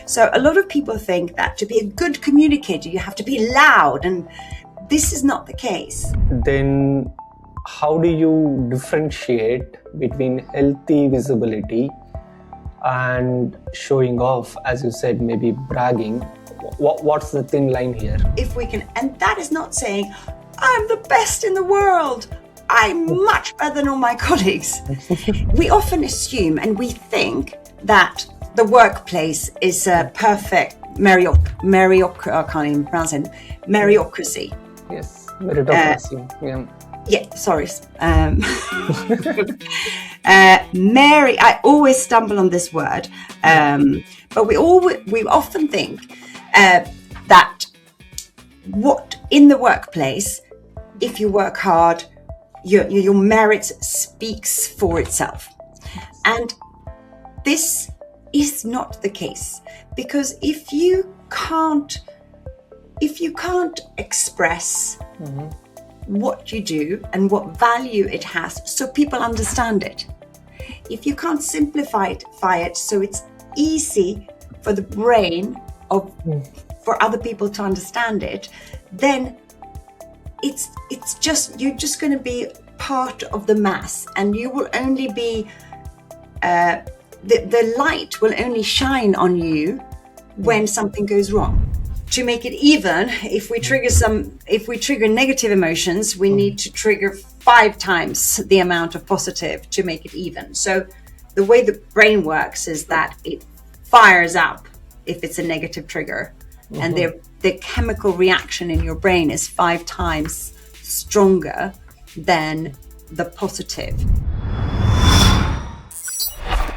So a lot of people think that to be a good communicator, you have to be loud, and this is not the case. Then how do you differentiate between healthy visibility and showing off, as you said, maybe bragging? What's the thin line here? If we can, and that is not saying, I'm the best in the world, I'm much better than all my colleagues. We often assume and we think that the workplace is a perfect I can't even pronounce it, meritocracy. Yes, meritocracy. Yeah, sorry. Mary, I always stumble on this word, but we often think that what in the workplace, if you work hard, your merit speaks for itself, and this is not the case, because if you can't express what you do and what value it has so people understand it, if you can't simplify it so it's easy for the brain for other people to understand it, then it's just, you're just going to be part of the mass, and you will only be the light will only shine on you when something goes wrong. To make it even, if we trigger negative emotions, we need to trigger 5 times the amount of positive to make it even. So the way the brain works is that it fires up if it's a negative trigger, and the chemical reaction in your brain is 5 times stronger than the positive.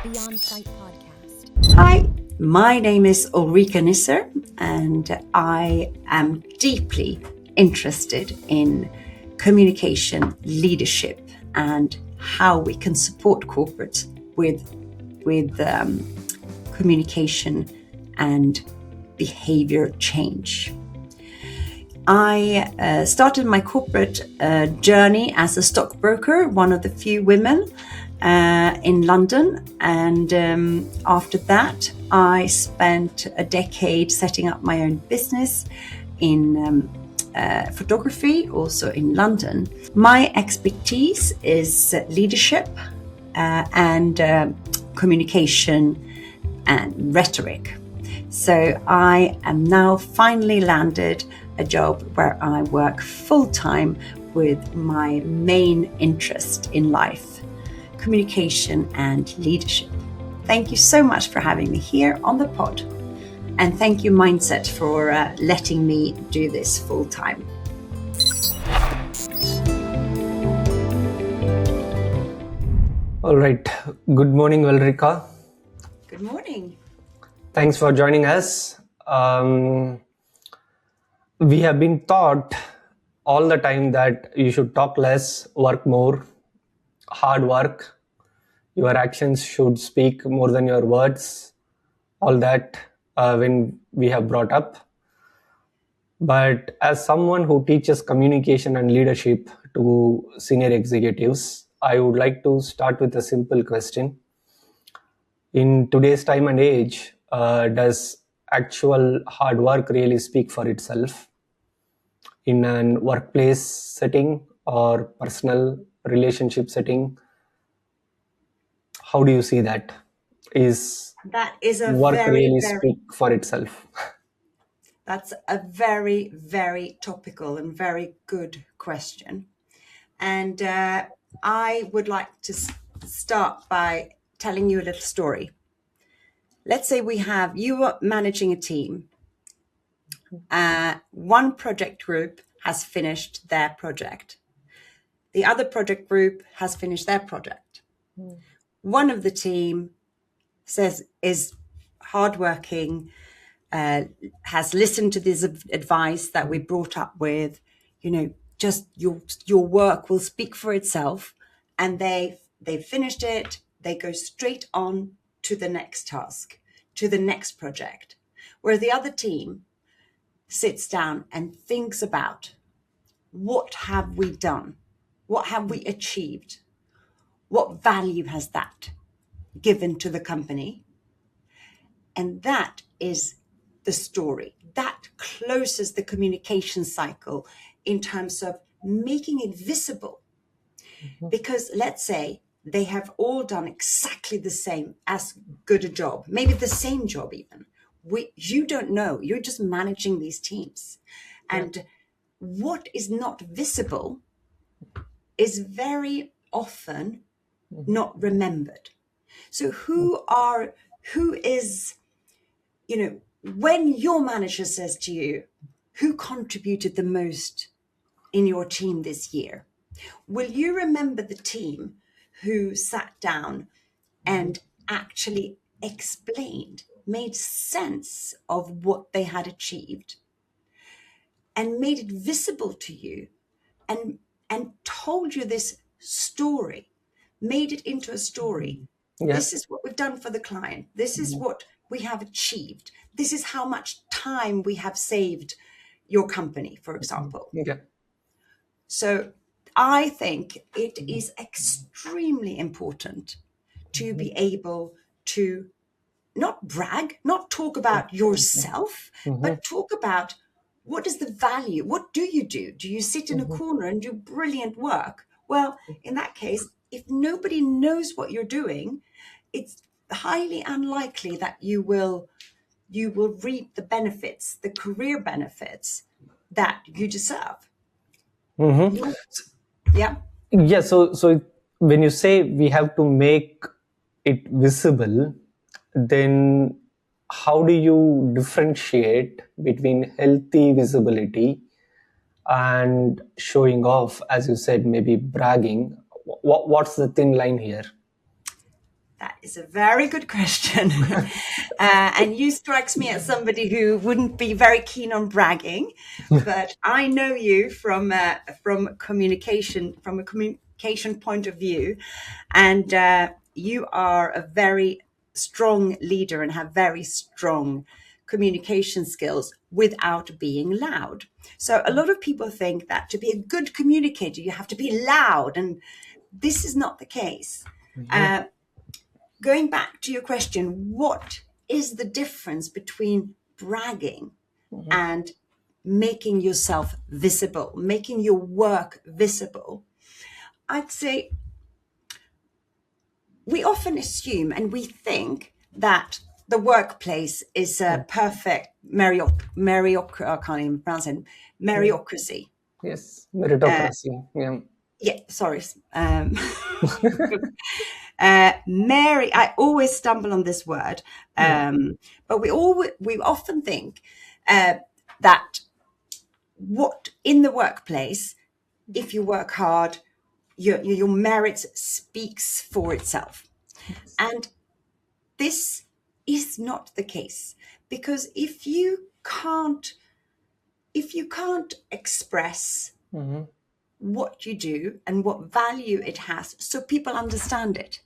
Beyond Sight Podcast. Hi, my name is Ulrika Nisser, and I am deeply interested in communication, leadership, and how we can support corporates with communication and behavior change. I started my corporate journey as a stockbroker, one of the few women in London, and after that I spent a decade setting up my own business in photography, also in London. My expertise is leadership and communication and rhetoric. So I am now finally landed a job where I work full-time with my main interest in life, communication and leadership. Thank you so much for having me here on the pod. And thank you, Mindset, for letting me do this full-time. All right. Good morning, Ulrika. Good morning. Thanks for joining us. We have been taught all the time that you should talk less, work more, hard work. Your actions should speak more than your words. All that when we have brought up. But as someone who teaches communication and leadership to senior executives, I would like to start with a simple question. In today's time and age, does actual hard work really speak for itself in an workplace setting or personal relationship setting? How do you see that? That is a work very, really very, speak for itself? that's a very, very topical and very good question. And I would like to start by telling you a little story. Let's say you are managing a team. One project group has finished their project. The other project group has finished their project. One of the team is hardworking, has listened to this advice that we brought up with, just your work will speak for itself, and they've finished it. They go straight on to the next task, to the next project, where the other team sits down and thinks about, what have we done? What have we achieved? What value has that given to the company? And that is the story. That closes the communication cycle in terms of making it visible. Because let's say they have all done exactly the same as good a job, maybe the same job even. You don't know, you're just managing these teams. And what is not visible is very often not remembered. So who is, when your manager says to you, who contributed the most in your team this year? Will you remember the team who sat down and actually explained, made sense of what they had achieved, and made it visible to you, and told you this story, made it into a story? Yeah. This is what we've done for the client. This is what we have achieved. This is how much time we have saved your company, for example. Yeah. So I think it is extremely important to be able to not brag, not talk about yourself, but talk about what is the value? What do you do? Do you sit in a corner and do brilliant work? Well, in that case, if nobody knows what you're doing, it's highly unlikely that you will reap the benefits, the career benefits that you deserve. Yeah. Yeah. So when you say we have to make it visible, then how do you differentiate between healthy visibility and showing off, as you said, maybe bragging? What's the thin line here? That is a very good question. And you strikes me as somebody who wouldn't be very keen on bragging, but I know you from communication, from a communication point of view, and you are a very strong leader and have very strong communication skills without being loud. So a lot of people think that to be a good communicator, you have to be loud, and this is not the case. Going back to your question, what is the difference between bragging and making yourself visible, making your work visible? I'd say we often assume and we think that the workplace is a perfect I can't even pronounce it, meritocracy. Yes, meritocracy. Yeah, sorry. Mary, I always stumble on this word, but we often think that what in the workplace, if you work hard, your merit speaks for itself, and this is not the case, because if you can't express what you do and what value it has so people understand it,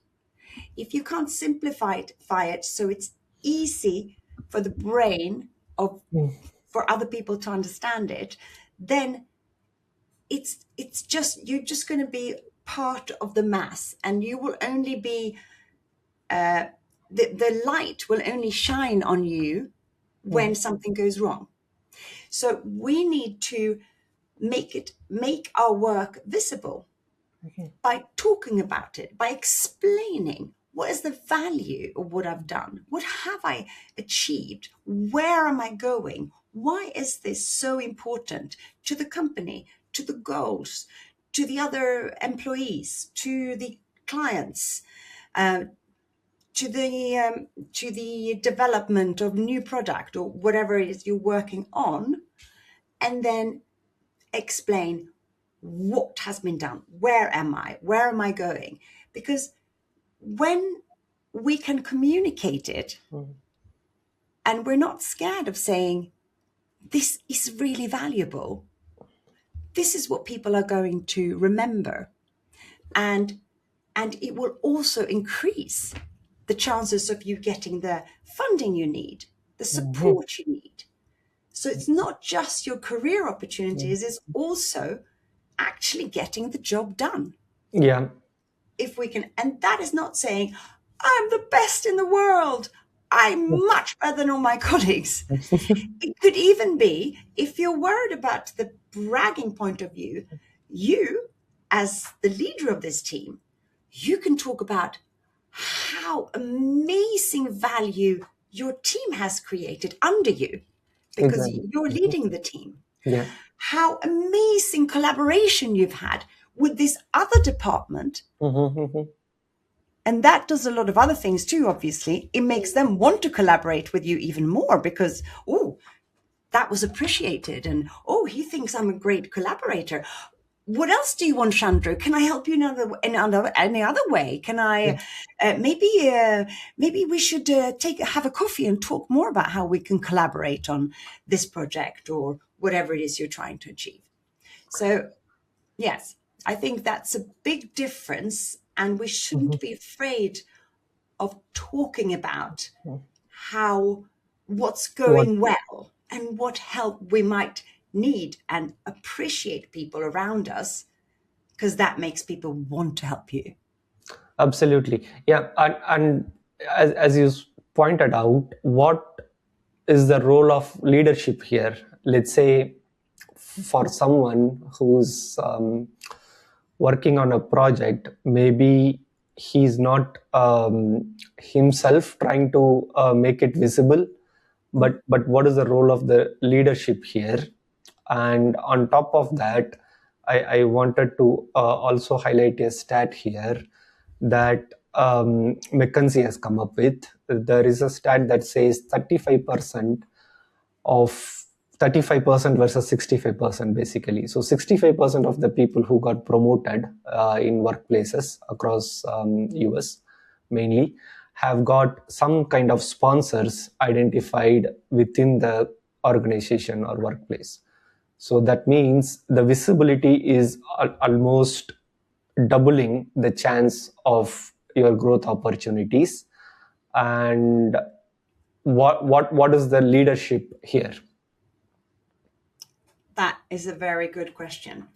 if you can't simplify it so it's easy for the brain for other people to understand it, then it's just, you're just going to be part of the mass, and you will only be the light will only shine on you when something goes wrong. So we need to make our work visible by talking about it, by explaining what is the value of what I've done, what have I achieved, where am I going, why is this so important to the company, to the goals, to the other employees, to the clients, to the development of new product or whatever it is you're working on, and then explain what has been done, where am I going? Because when we can communicate it and we're not scared of saying, this is really valuable, this is what people are going to remember, and it will also increase the chances of you getting the funding you need, the support you need. So it's not just your career opportunities, it's also actually getting the job done. Yeah. If we can, and that is not saying, I'm the best in the world, I'm much better than all my colleagues. It could even be, if you're worried about the bragging point of view, you, as the leader of this team, you can talk about how amazing value your team has created under you because Exactly. you're leading the team. Yeah. How amazing collaboration you've had with this other department. And that does a lot of other things too, obviously. It makes them want to collaborate with you even more because, oh, that was appreciated. And, oh, he thinks I'm a great collaborator. What else do you want, Chandra? Can I help you in any other way? Can I, maybe we should have a coffee and talk more about how we can collaborate on this project or whatever it is you're trying to achieve. So, yes, I think that's a big difference, and we shouldn't be afraid of talking about what's going well and what help we might need, and appreciate people around us, because that makes people want to help you. Absolutely. Yeah. And as you pointed out, what is the role of leadership here? Let's say for someone who's working on a project, maybe he's not himself trying to make it visible, but what is the role of the leadership here? And on top of that, I wanted to also highlight a stat here that McKinsey has come up with. There is a stat that says 35% versus 65%, basically. So 65% of the people who got promoted in workplaces across US mainly have got some kind of sponsors identified within the organization or workplace. So that means the visibility is almost doubling the chance of your growth opportunities. And what is the leadership here? That is a very good question.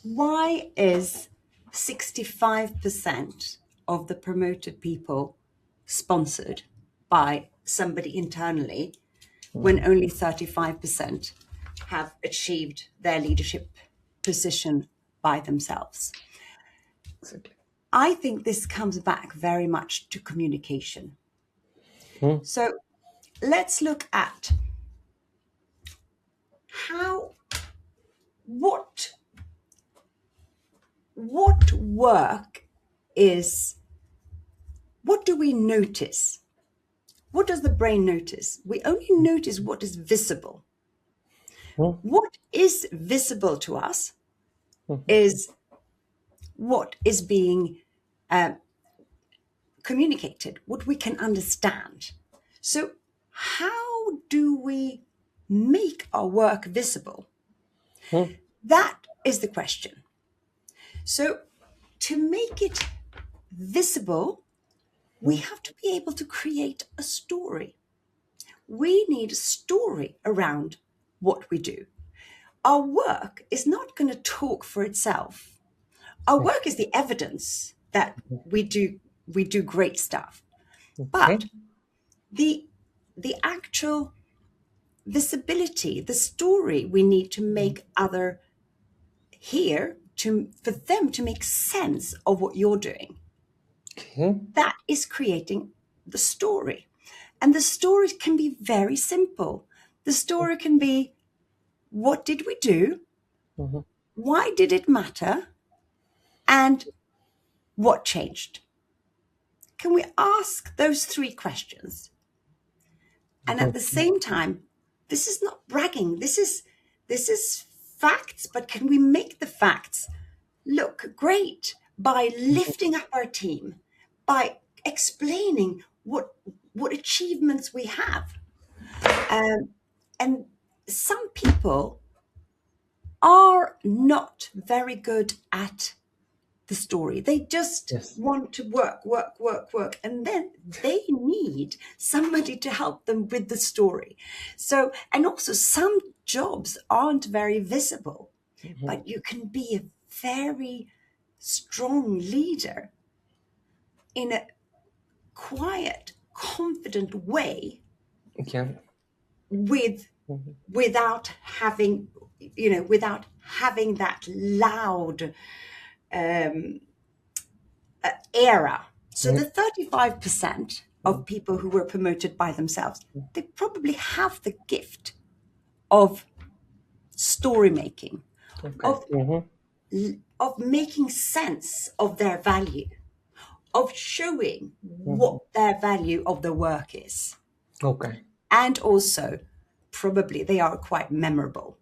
Why is 65% of the promoted people sponsored by somebody internally when only 35% have achieved their leadership position by themselves? Exactly. I think this comes back very much to communication. So let's look at what work is, what do we notice? What does the brain notice? We only notice what is visible. What is visible to us is what is being communicated, what we can understand. So how do we make our work visible? That is the question. So to make it visible, we have to be able to create a story. We need a story around what we do. Our work is not going to talk for itself. Our work is the evidence that we do great stuff. But the actual visibility, the story we need to make other hear, for them to make sense of what you're doing. That is creating the story. And the story can be very simple. The story can be, what did we do? Why did it matter? And what changed? Can we ask those three questions? And at the same time, this is not bragging. This is facts, but can we make the facts look great by lifting up our team, by explaining what achievements we have? And some people are not very good at the story. They just want to work, and then they need somebody to help them with the story. So, and also some jobs aren't very visible, but you can be a very strong leader in a quiet confident way Yeah. without having that loud era. So the 35% of people who were promoted by themselves, they probably have the gift of story making, Okay. of making sense of their value, of showing what their value of the work is. Okay. And also, probably they are quite memorable.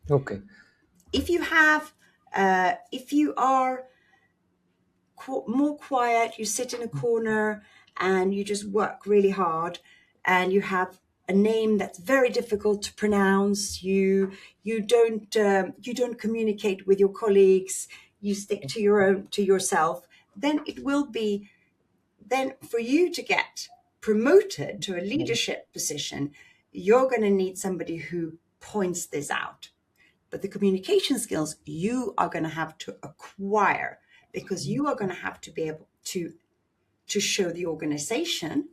Okay. If you are more quiet, you sit in a corner and you just work really hard, and you have a name that's very difficult to pronounce, you don't communicate with your colleagues, you stick to yourself, then for you to get promoted to a leadership position, you're going to need somebody who points this out. But the communication skills you are going to have to acquire, because you are going to have to be able to show the organization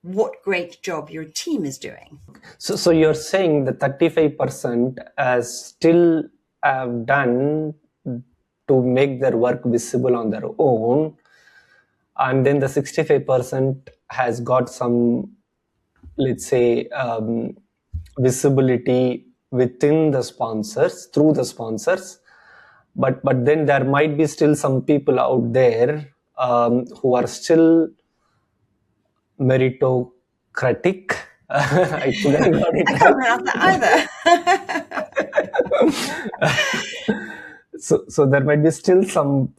what great job your team is doing. So you're saying the 35% as still have done to make their work visible on their own, and then the 65% has got some, let's say, visibility within the sponsors, through the sponsors, but then there might be still some people out there who are still meritocratic. Actually, I got it I can't pronounce that either. So there might be still some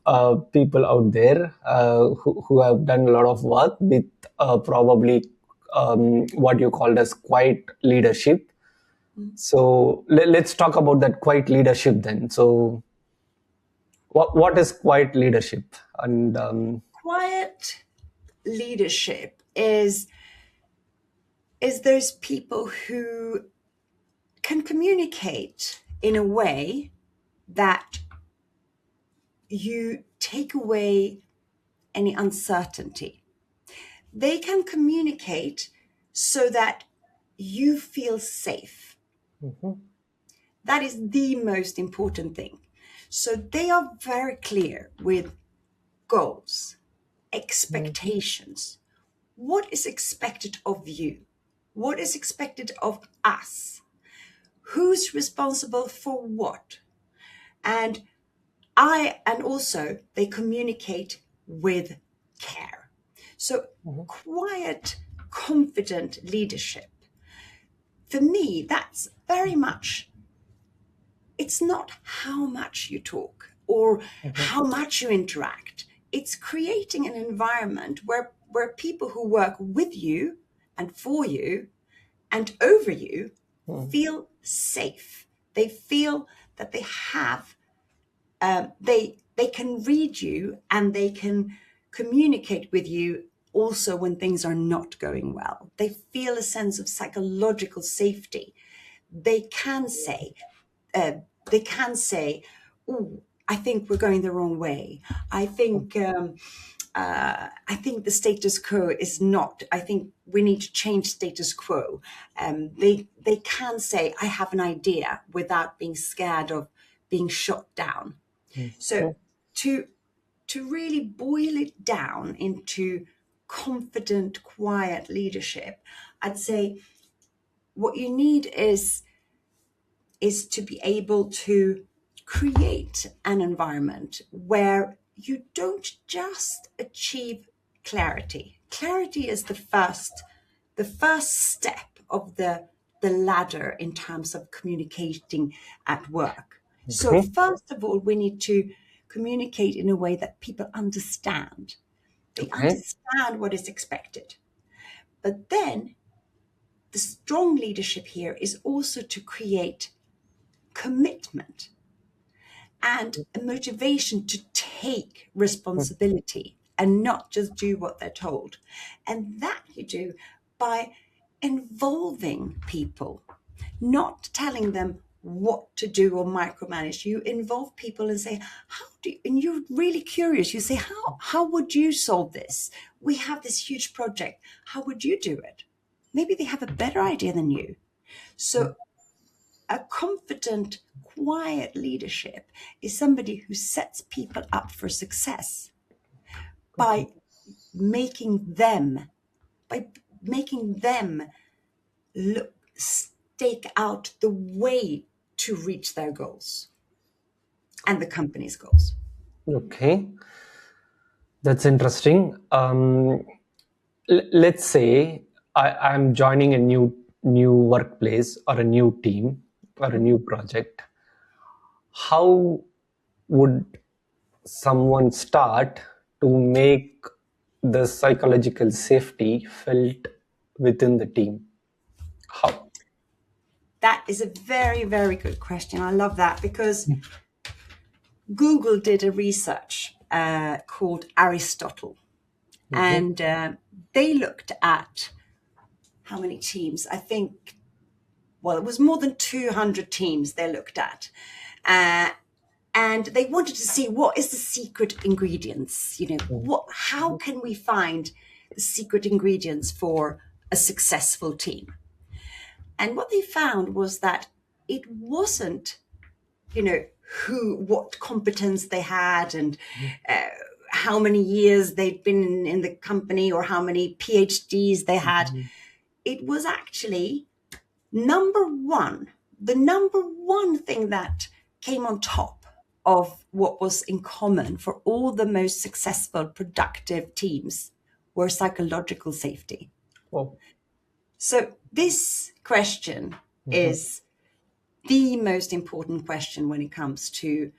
people out there who have done a lot of work with probably what you called as quiet leadership. So let's talk about that quiet leadership then. So what is quiet leadership? And Quiet leadership is those people who can communicate in a way that you take away any uncertainty. They can communicate so that you feel safe. That is the most important thing. So they are very clear with goals, expectations. What is expected of you? What is expected of us? Who's responsible for what? And also they communicate with care. So quiet, confident leadership, for me, that's very much, it's not how much you talk or how much you interact. It's creating an environment where people who work with you and for you and over you feel safe. They feel that they have, they can read you and they can communicate with you also when things are not going well. They feel a sense of psychological safety. They can say, "Oh, I think we're going the wrong way. I think the status quo is not. I think we need to change status quo." They can say, "I have an idea," without being scared of being shot down. So to really boil it down into confident, quiet leadership, I'd say what you need is to be able to create an environment where you don't just achieve clarity. Clarity is the first step of the ladder in terms of communicating at work. So first of all, we need to communicate in a way that people understand. They understand what is expected. But then the strong leadership here is also to create commitment and a motivation to take responsibility and not just do what they're told. And that you do by involving people, not telling them what to do or micromanage. You involve people and say, and you're really curious. You say, how would you solve this? We have this huge project. How would you do it? Maybe they have a better idea than you. So a confident, quiet leadership is somebody who sets people up for success by making them stake out the way to reach their goals and the company's goals. Okay, that's interesting. Let's say I'm joining a new workplace or a new team or a new project. How would someone start to make the psychological safety felt within the team? How? That is a very, very good question. I love that because Google did a research called Aristotle. And they looked at how many teams? I think, well, it was more than 200 teams they looked at. And they wanted to see what is the secret ingredients, how can we find the secret ingredients for a successful team? And what they found was that it wasn't, what competence they had and how many years they'd been in the company or how many PhDs they had. It was actually the number one thing that came on top of what was in common for all the most successful, productive teams were psychological safety. Oh. So this question is the most important question when it comes to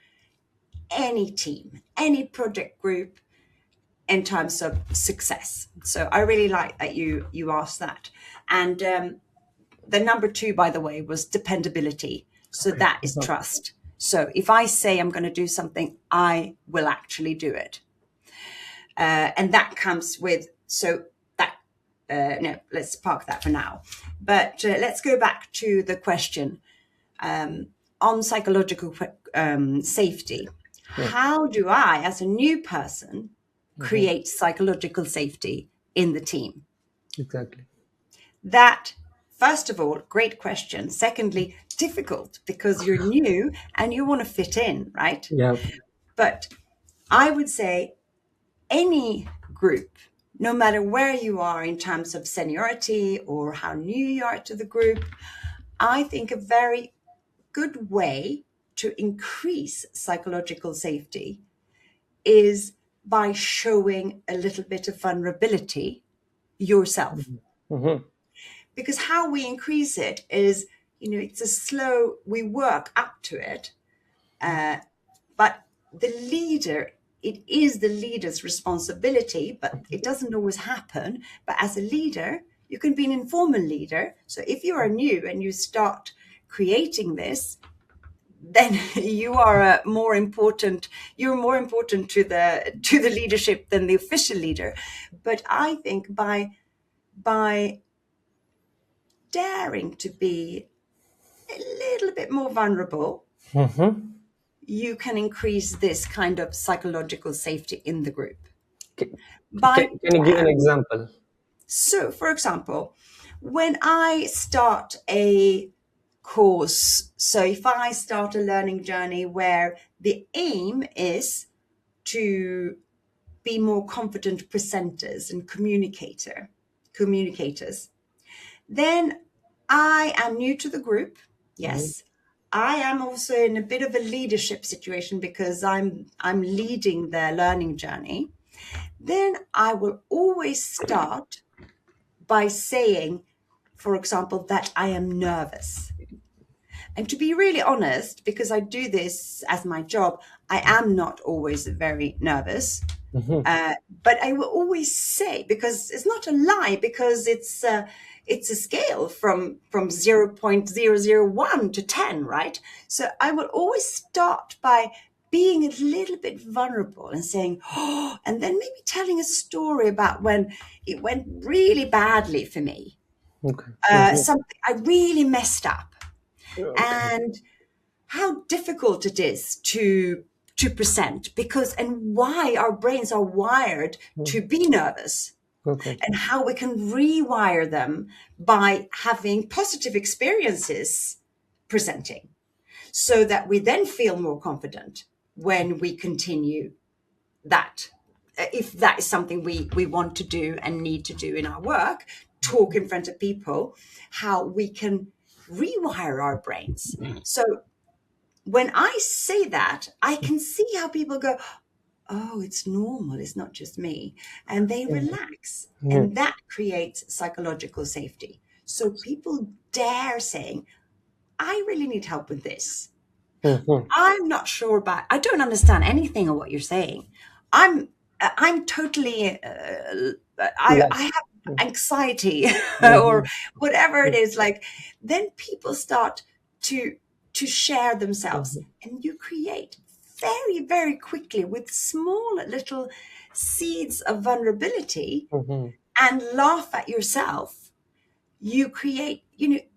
any team, any project group in terms of success. So I really like that you asked that. And the number 2, by the way, was dependability. So that is trust. So if I say I'm going to do something, I will actually do it. And that comes with, no, let's park that for now. But let's go back to the question on psychological safety. Yeah. How do I, as a new person, create psychological safety in the team? Exactly. That, first of all, great question. Secondly, difficult because you're new and you want to fit in, right? Yeah. But I would say any group, no matter where you are in terms of seniority or how new you are to the group, I think a very good way to increase psychological safety is by showing a little bit of vulnerability yourself. Because how we increase it is, it's a slow, we work up to it. But the leader, it is the leader's responsibility, but it doesn't always happen. But as a leader, you can be an informal leader. So if you are new and you start creating this, then you're more important to the leadership than the official leader. But I think by daring to be a little bit more vulnerable, you can increase this kind of psychological safety in the group. Can you give an example? So, for example, when I start a course, so if I start a learning journey where the aim is to be more confident presenters and communicators, then I am new to the group. Yes. I am also in a bit of a leadership situation because I'm leading their learning journey. Then I will always start by saying, for example, that I am nervous. And to be really honest, because I do this as my job, I am not always very nervous. But I will always say, because it's not a lie, because it's a scale from 0.001 to 10, right? So I will always start by being a little bit vulnerable and saying, and then maybe telling a story about when it went really badly for me. Something I really messed up. And how difficult it is to present, because and why our brains are wired to be nervous, Okay. and how we can rewire them by having positive experiences presenting, so that we then feel more confident when we continue that. If that is something we want to do and need to do in our work, talk in front of people, how we can rewire our brains. So when I say that, I can see how people go, oh, it's normal, it's not just me. And they relax. And that creates psychological safety. So people dare saying, I really need help with this. I'm not sure about, I don't understand anything of what you're saying. I'm totally, I have anxiety or whatever it is. Like, then people start to share themselves, and you create very, very quickly, with small little seeds of vulnerability, and laugh at yourself. You create,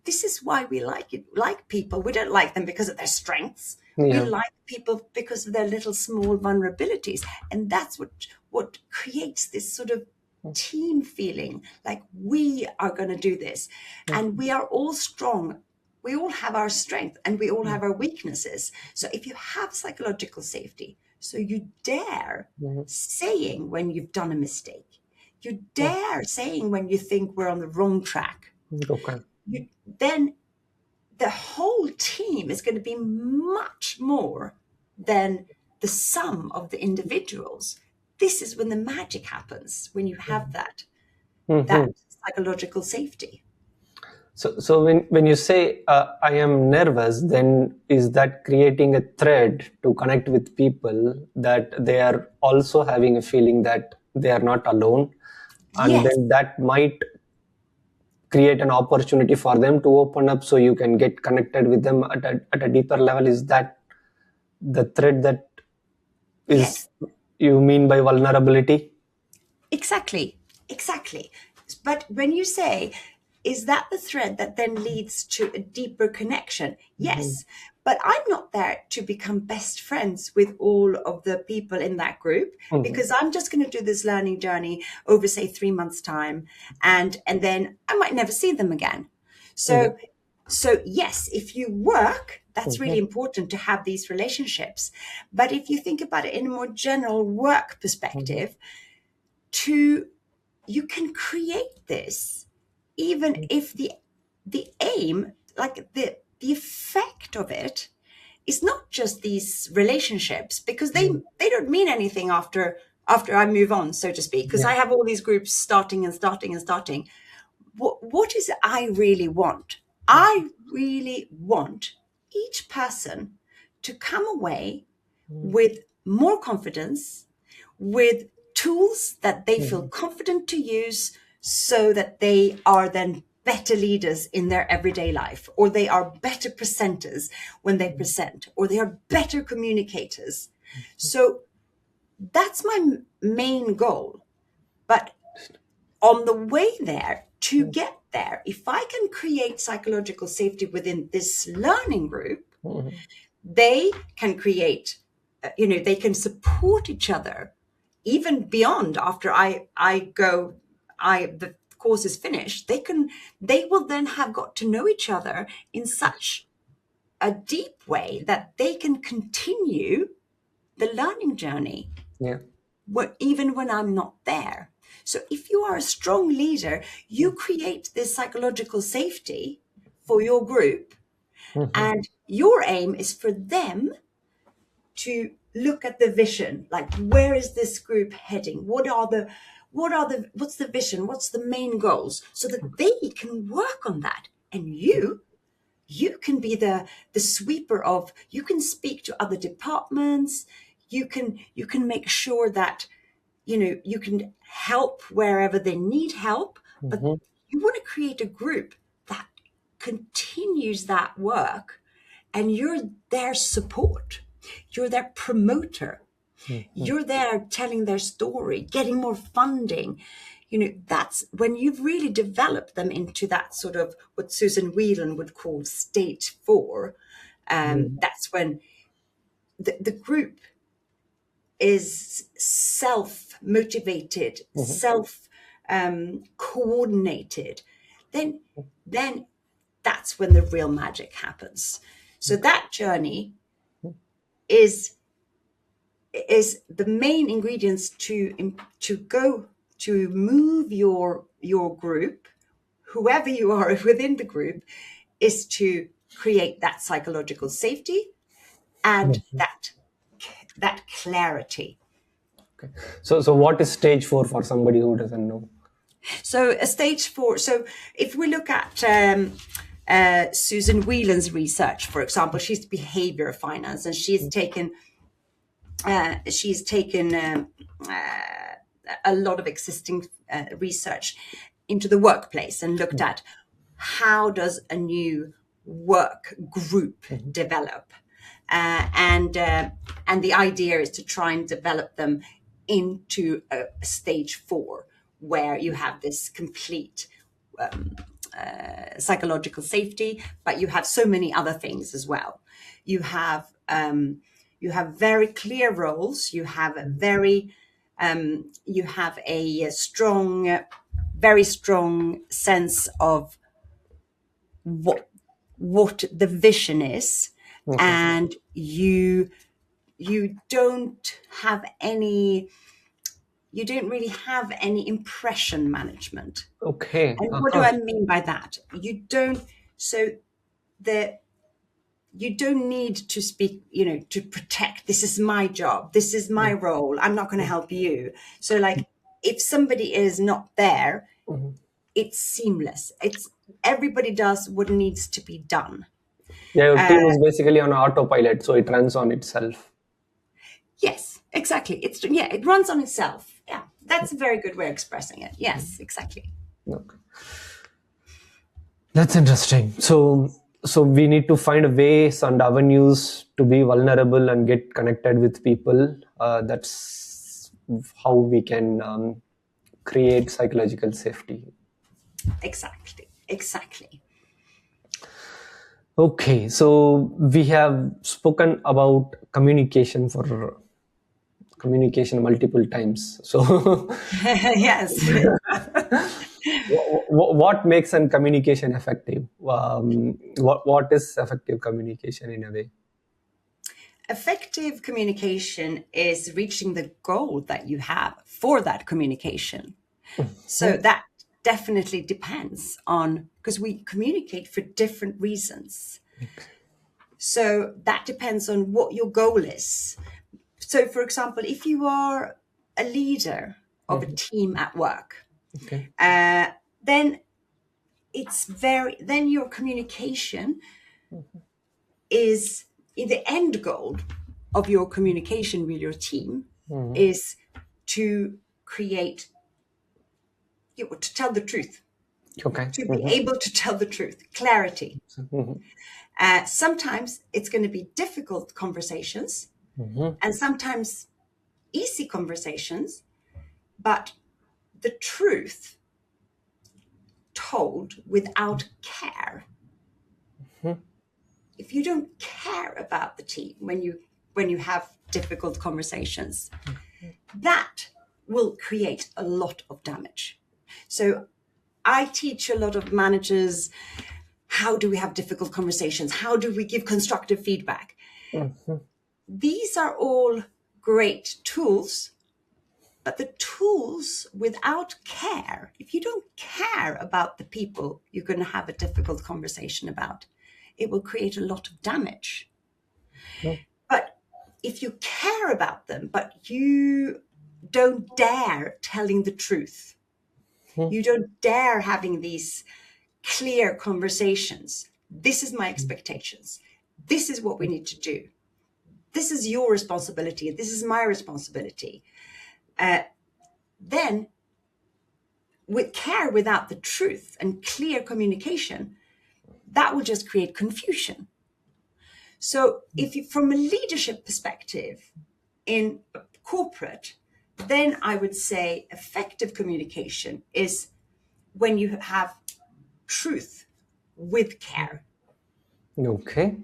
this is why we like people. We don't like them because of their strengths. We Yeah. like people because of their little small vulnerabilities. And that's what creates this sort of team feeling, like we are going to do this. And we are all strong. We all have our strength and we all have our weaknesses. So if you have psychological safety, so you dare saying when you've done a mistake, you dare saying when you think we're on the wrong track, Okay. then the whole team is going to be much more than the sum of the individuals. This is when the magic happens, when you have that psychological safety. So when you say I am nervous, then is that creating a thread to connect with people, that they are also having a feeling that they are not alone, and Yes. then that might create an opportunity for them to open up, so you can get connected with them at a deeper level? Is that the thread that is Yes. you mean by vulnerability? Exactly. But when you say, is that the thread that then leads to a deeper connection? Yes. But I'm not there to become best friends with all of the people in that group, because I'm just going to do this learning journey over, say, 3 months' time. And then I might never see them again. So yes, if you work, that's really important to have these relationships. But if you think about it in a more general work perspective, you can create this, even if the aim, like the effect of it, is not just these relationships, because they don't mean anything after I move on, so to speak, because I have all these groups starting. What is it I really want? I really want each person to come away with more confidence, with tools that they feel confident to use, so that they are then better leaders in their everyday life, or they are better presenters when they present, or they are better communicators. So that's my main goal. But on the way there, to get there, if I can create psychological safety within this learning group, they can create, they can support each other even beyond after the course is finished. They will then have got to know each other in such a deep way that they can continue the learning journey even when I'm not there. So if you are a strong leader, you create this psychological safety for your group, and your aim is for them to look at the vision, like, where is this group heading? What's the vision? What's the main goals? So that they can work on that. And you can be the sweeper of, you can speak to other departments. You can make sure that, you can help wherever they need help, but you want to create a group that continues that work, and you're their support. You're their promoter. You're there telling their story, getting more funding. That's when you've really developed them into that sort of what Susan Whelan would call state 4. That's when the group is self-motivated, coordinated, then that's when the real magic happens. So that journey is the main ingredients to move your group, whoever you are within the group, is to create that psychological safety and that clarity. Okay. So what is stage 4 for somebody who doesn't know? So a stage 4. So if we look at Susan Whelan's research, for example, she's behavior finance, and she's taken a lot of existing research into the workplace and looked at how does a new work group develop, and the idea is to try and develop them into a stage 4, where you have this complete psychological safety, but you have so many other things as well. You have very clear roles. You have a very strong sense of what the vision is, and you don't really have any impression management. Okay. And what do I mean by that? You don't need to speak, to protect. This is my job. This is my role. I'm not going to help you. So like, if somebody is not there, it's seamless. Everybody does what needs to be done. Yeah, your team is basically on autopilot, so it runs on itself. Yes, exactly. It runs on itself. Yeah, that's a very good way of expressing it. Yes, exactly. Okay. That's interesting. So we need to find ways and avenues to be vulnerable and get connected with people. That's how we can create psychological safety. Exactly. Okay, so we have spoken about communication multiple times. So Yes. what makes a communication effective? What is effective communication in a way? Effective communication is reaching the goal that you have for that communication. So that definitely depends on, because we communicate for different reasons. So that depends on what your goal is. So for example, if you are a leader of a team at work, then your communication is, the end goal of your communication with your team is to create, to tell the truth. Okay. To be able to tell the truth, clarity. Sometimes it's going to be difficult conversations, and sometimes easy conversations, but the truth told without care. If you don't care about the team when you have difficult conversations, that will create a lot of damage. So I teach a lot of managers, how do we have difficult conversations? How do we give constructive feedback? These are all great tools, but the tools without care, if you don't care about the people you're going to have a difficult conversation about, it will create a lot of damage. But if you care about them, but you don't dare telling the truth, you don't dare having these clear conversations. This is my expectations. This is what we need to do. This is your responsibility. This is my responsibility. Then with care without the truth and clear communication, that will just create confusion. So if you, from a leadership perspective in a corporate, then I would say effective communication is when you have truth with care. Okay.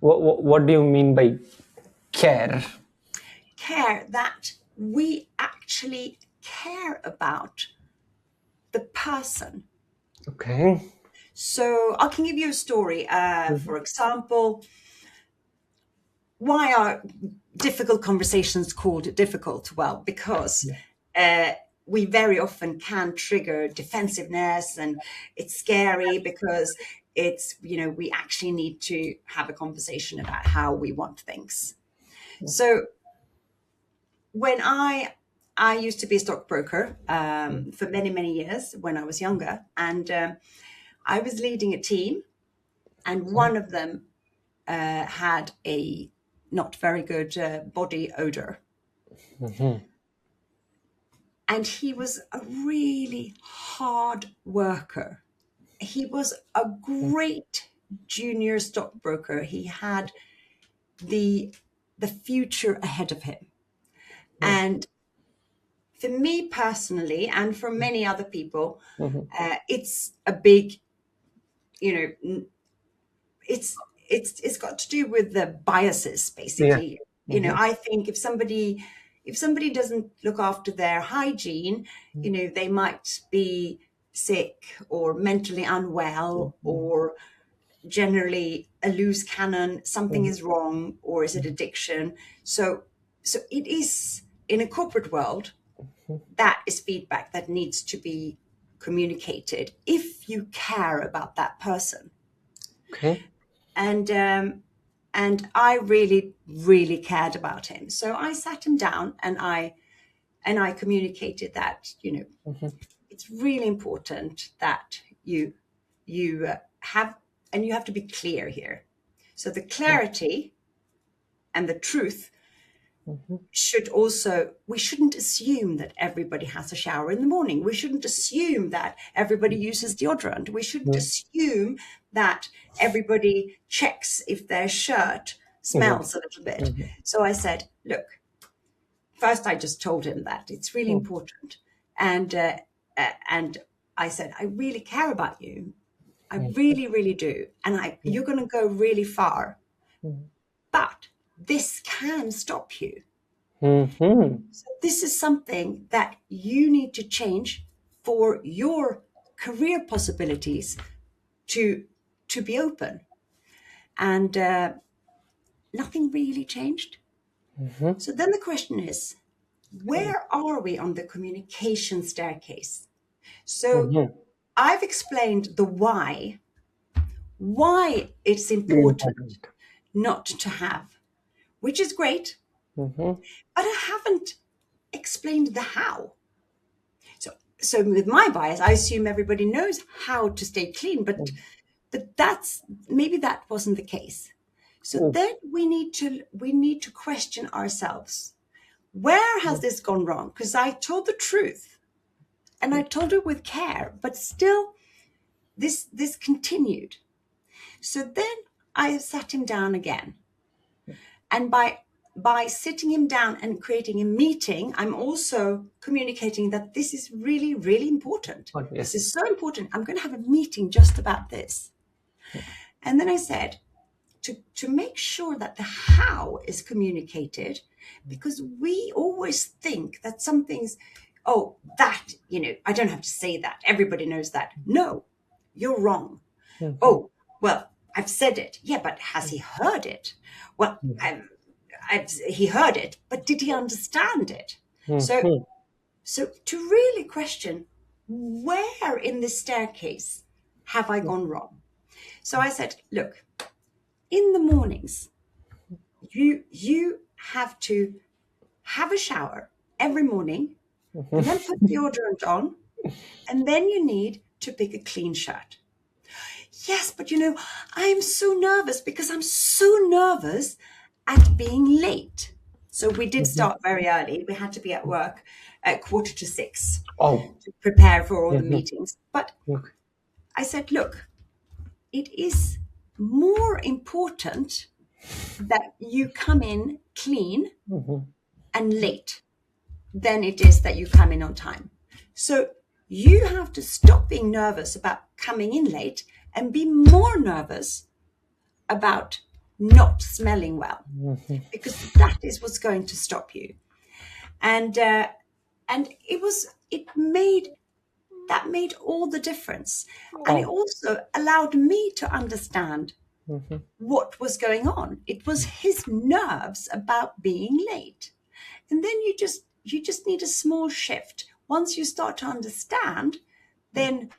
What do you mean by care? Care, that we actually care about the person. Okay. So I can give you a story. For example, why are difficult conversations called difficult? Well, because we very often can trigger defensiveness, and it's scary because it's, we actually need to have a conversation about how we want things. So when I used to be a stockbroker for many, many years when I was younger, and I was leading a team, and one of them had a not very good body odor. And he was a really hard worker. He was a great junior stockbroker. He had the future ahead of him. And for me personally, and for many other people, it's a big, it's got to do with the biases, basically. I think if somebody doesn't look after their hygiene, they might be sick or mentally unwell, or generally a loose cannon, something is wrong, or is it addiction? So it is, in a corporate world, that is feedback that needs to be communicated if you care about that person. Okay. And I really, really cared about him. So I sat him down and I communicated that, it's really important that you have, and you have to be clear here. So the clarity and the truth should also, we shouldn't assume that everybody has a shower in the morning. We shouldn't assume that everybody uses deodorant. We shouldn't assume that everybody checks if their shirt smells a little bit. So I said, look, first I just told him that it's really important. And I said, I really care about you. I really, really do. And you're going to go really far. But this can stop you. So this is something that you need to change for your career possibilities to be open. And nothing really changed. So then the question is, where are we on the communication staircase? So I've explained the why it's important not to have, which is great, but I haven't explained the how. So with my bias, I assume everybody knows how to stay clean, but maybe that wasn't the case. So then we need to question ourselves. Where has this gone wrong? Because I told the truth, and I told it with care, but still this continued. So then I sat him down again. And by sitting him down and creating a meeting, I'm also communicating that this is really, really important. Yes. This is so important. I'm going to have a meeting just about this. And then I said, to make sure that the how is communicated, because we always think that something's, I don't have to say that. Everybody knows that. No, you're wrong. Oh, well, I've said it. Yeah, but has he heard it? Well, he heard it, but did he understand it? So to really question, where in this staircase have I gone wrong? So I said, look, in the mornings, you have to have a shower every morning, and then put deodorant on, and then you need to pick a clean shirt. Yes, but I am so nervous because I'm so nervous at being late. So we did start very early. We had to be at work at 5:45 to prepare for all the meetings. But I said, look, it is more important that you come in clean and late than it is that you come in on time. So you have to stop being nervous about coming in late and be more nervous about not smelling well, because that is what's going to stop you. And it made all the difference. And it also allowed me to understand what was going on. It was his nerves about being late. And then you just need a small shift. Once you start to understand, then,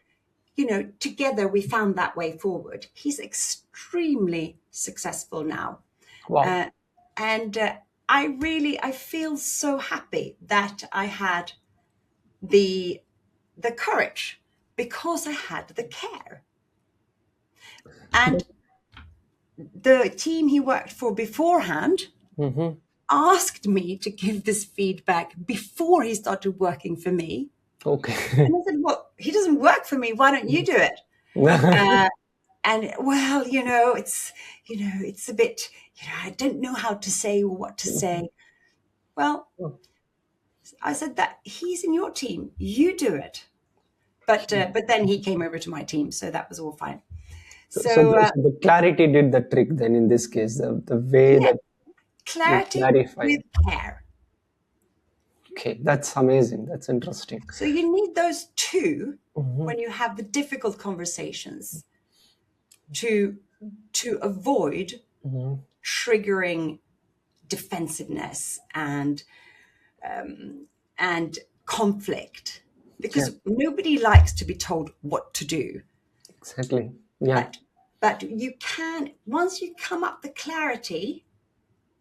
together we found that way forward. He's extremely successful now. Wow. I feel so happy that I had the courage, because I had the care. And the team he worked for beforehand asked me to give this feedback before he started working for me. Okay. And I said, well, he doesn't work for me. Why don't you do it? And well, it's a bit, I don't know how to say or what to say. Well, I said that he's in your team. You do it. But then he came over to my team, so that was all fine. So the clarity did the trick then in this case, the way that clarity clarify. with care. Okay, that's amazing. That's interesting. So you need those two when you have the difficult conversations to avoid triggering defensiveness and conflict, because nobody likes to be told what to do. Exactly. Yeah. But you can, once you come up the clarity,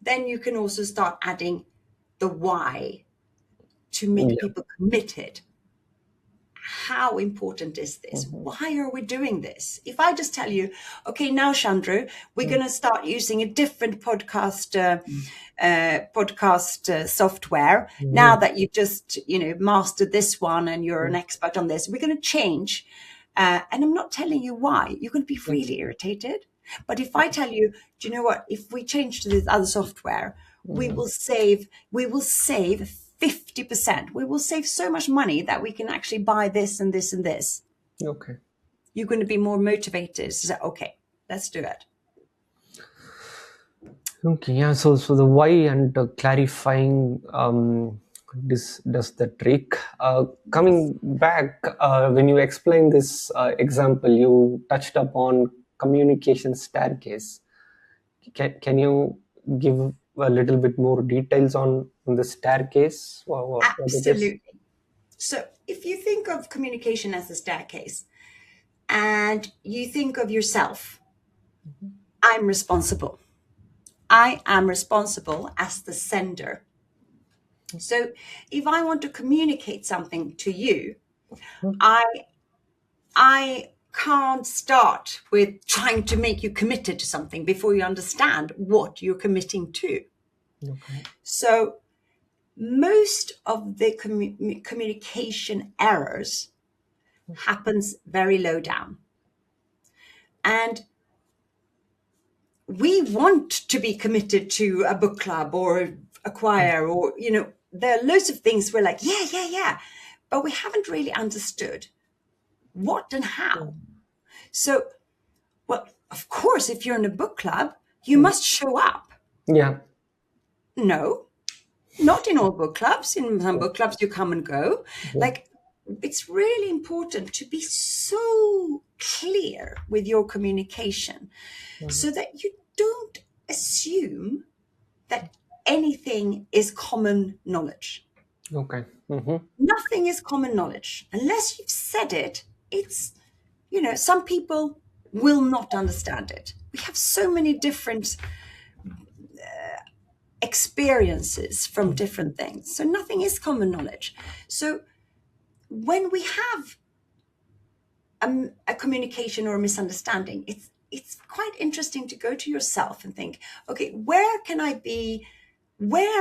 then you can also start adding the why to make people committed. How important is this? Why are we doing this? If I just tell you, okay, now Chandru, we're going to start using a different podcast software. Now that you've just, mastered this one and you're an expert on this, we're going to change. And I'm not telling you why. You're going to be really irritated. But if I tell you, do you know what? If we change to this other software, we will save 50%. We will save so much money that we can actually buy this and this and this. Okay. You're going to be more motivated. So, okay, let's do it. Okay. Yeah. So the why and clarifying this does the trick. Coming back, when you explained this example, you touched upon communication staircase. Can you give a little bit more details on the staircase? Absolutely. So if you think of communication as a staircase and you think of yourself, I'm responsible. I am responsible as the sender. So if I want to communicate something to you, I can't start with trying to make you committed to something before you understand what you're committing to. Okay. So most of the communication errors happens very low down. And we want to be committed to a book club or a choir or, there are loads of things we're like, yeah. But we haven't really understood what and how. So, well, of course, if you're in a book club, you must show up. Yeah. No, not in all book clubs. In some book clubs, you come and go. Like, it's really important to be so clear with your communication so that you don't assume that anything is common knowledge. Okay. Nothing is common knowledge. Unless you've said it, it's, some people will not understand it. We have so many different experiences from different things. So nothing is common knowledge. So when we have a communication or a misunderstanding, it's quite interesting to go to yourself and think, okay, where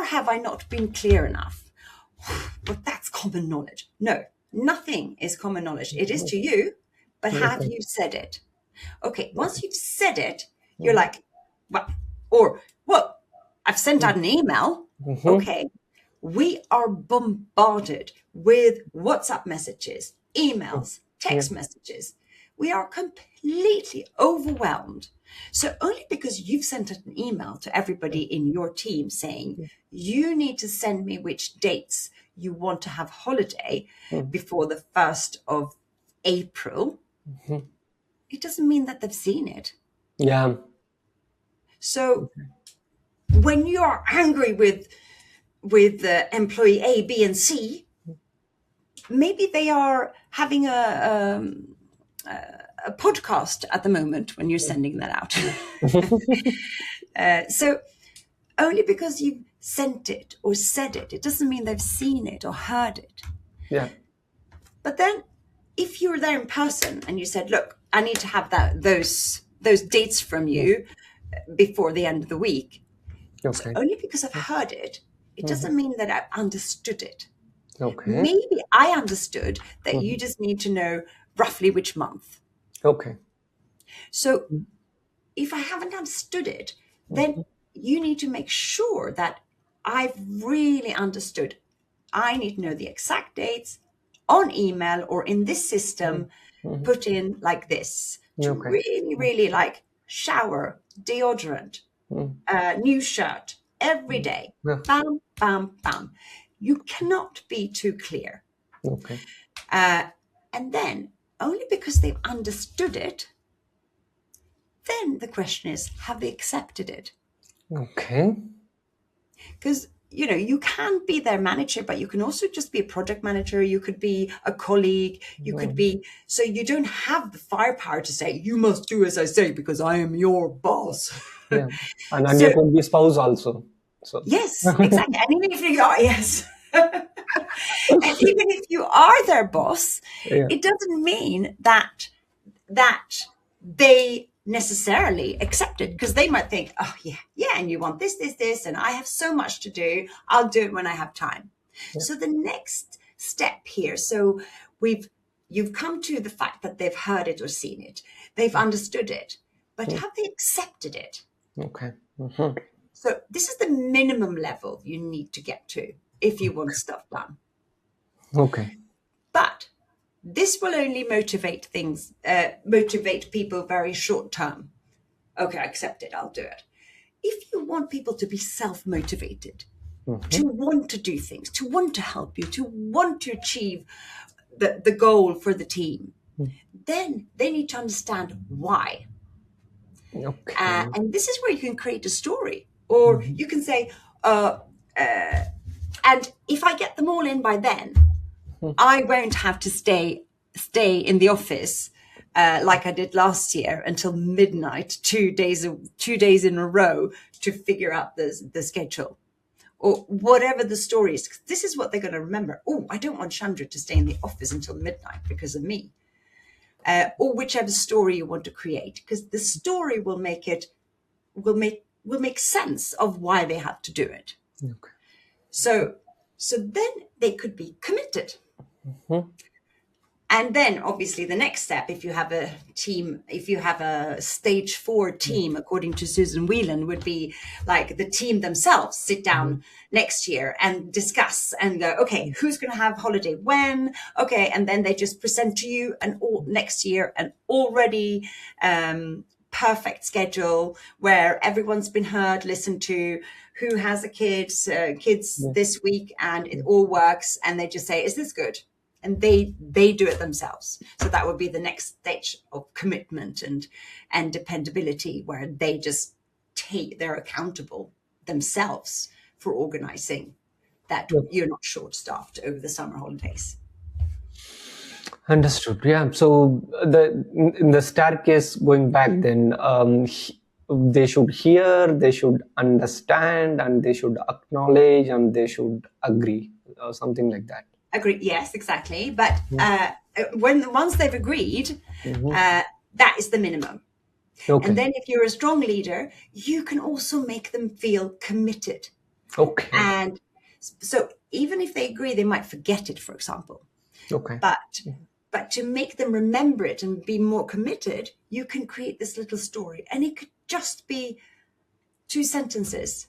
have I not been clear enough? But that's common knowledge. No, nothing is common knowledge. It is to you, but have you said it? Okay, once you've said it, you're like, well, I've sent out an email. Okay, we are bombarded with WhatsApp messages, emails, text messages. we are completely overwhelmed. So only because you've sent an email to everybody in your team saying, you need to send me which dates you want to have holiday before the 1st of April, it doesn't mean that they've seen it. Yeah. So when you are angry with employee A, B, and C, maybe they are having a podcast at the moment when you're sending that out. So only because you've sent it or said it, it doesn't mean they've seen it or heard it. Yeah. But then if you were there in person and you said, look, I need to have those dates from you before the end of the week. Okay. Only because I've heard it, it doesn't mean that I understood it. Okay. Maybe I understood that you just need to know roughly which month. Okay. So if I haven't understood it, then you need to make sure that I've really understood. I need to know the exact dates on email or in this system, put in like this. To Okay. really, really like shower, deodorant, new shirt every day. Yeah. Bam, bam, bam. You cannot be too clear. Okay. And then only because they've understood it, then the question is, have they accepted it? Okay. Because, you know, you can be their manager, but you can also just be a project manager. You could be a colleague. You could be, so you don't have the firepower to say, you must do as I say because I am your boss. Yeah. And So- you could be spouse also. So Yes, exactly. And even if you are, yes. And even if you are their boss, Yeah. it doesn't mean that they necessarily accept it, because they might think, oh yeah, and you want this, and I have so much to do. I'll do it when I have time. So the next step here, so you've come to the fact that they've heard it or seen it, they've understood it, but have they accepted it? Okay. So this is the minimum level you need to get to if you want stuff done. Okay. But this will only motivate people very short term. Okay, I accept it, I'll do it. If you want people to be self-motivated, to want to do things, to want to help you, to want to achieve the goal for the team, then they need to understand why. Okay. And this is where you can create a story, or you can say, and if I get them all in by then, I won't have to stay in the office like I did last year until midnight, 2 days in a row to figure out the schedule, or whatever the story is. This is what they're going to remember. Oh, I don't want Chandra to stay in the office until midnight because of me. Or whichever story you want to create, because the story will make sense of why they have to do it. Okay. So then they could be committed. And then obviously the next step, if you have a team, if you have a stage 4 team, according to Susan Whelan, would be like the team themselves sit down next year and discuss and go, okay, who's going to have holiday when? Okay. And then they just present to you next year an already perfect schedule where everyone's been heard, listened to, who has a kids this week, and it all works. And they just say, is this good? And they do it themselves. So that would be the next stage of commitment and dependability, where they're accountable themselves for organizing that you're not short-staffed over the summer holidays. Understood. Yeah. So in the staircase going back, then they should hear, they should understand, and they should acknowledge, and they should agree, or something like that. Agree. Yes, exactly. But once they've agreed, that is the minimum. Okay. And then if you're a strong leader, you can also make them feel committed. Okay. And so even if they agree, they might forget it, for example. Okay. But to make them remember it and be more committed, you can create this little story. And it could just be 2 sentences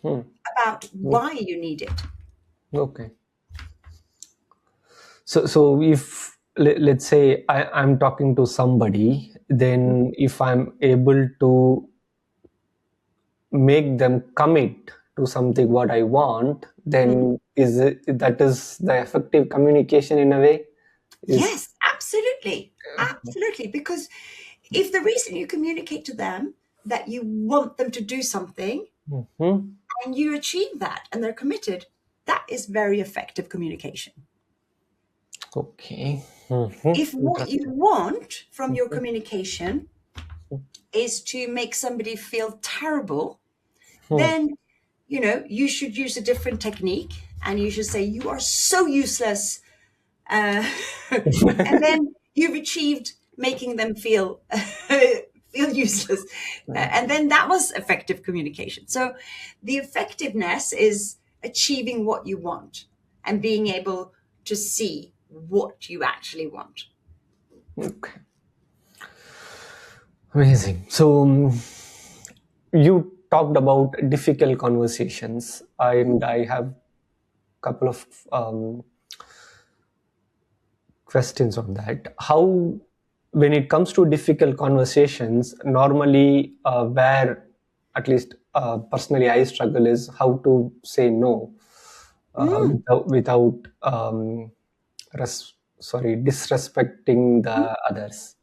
about why you need it. Okay. So if let's say I'm talking to somebody, then if I'm able to make them commit to something what I want, then that is the effective communication in a way? Is Yes, absolutely. Absolutely. Because if the reason you communicate to them that you want them to do something Mhm. and you achieve that and they're committed, that is very effective communication. Okay. If what you Interesting. want from your communication is to make somebody feel terrible, then you should use a different technique and you should say you are so useless, and then you've achieved making them feel feel useless. And then that was effective communication. So the effectiveness is achieving what you want and being able to see what you actually want. Okay. Amazing. So you talked about difficult conversations, and I have couple of questions on that. How, when it comes to difficult conversations, normally where at least personally I struggle is how to say no without disrespecting the others.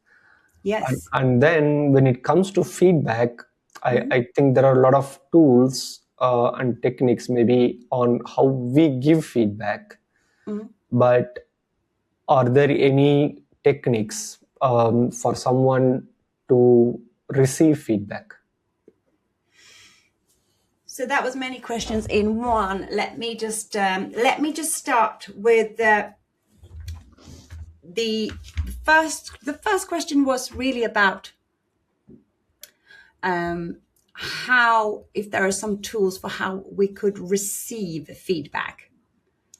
Yes. And then when it comes to feedback, I think there are a lot of tools and techniques maybe on how we give feedback. But are there any techniques for someone to receive feedback? So that was many questions in one. Let me just start with the first question was really about how, if there are some tools for how we could receive feedback.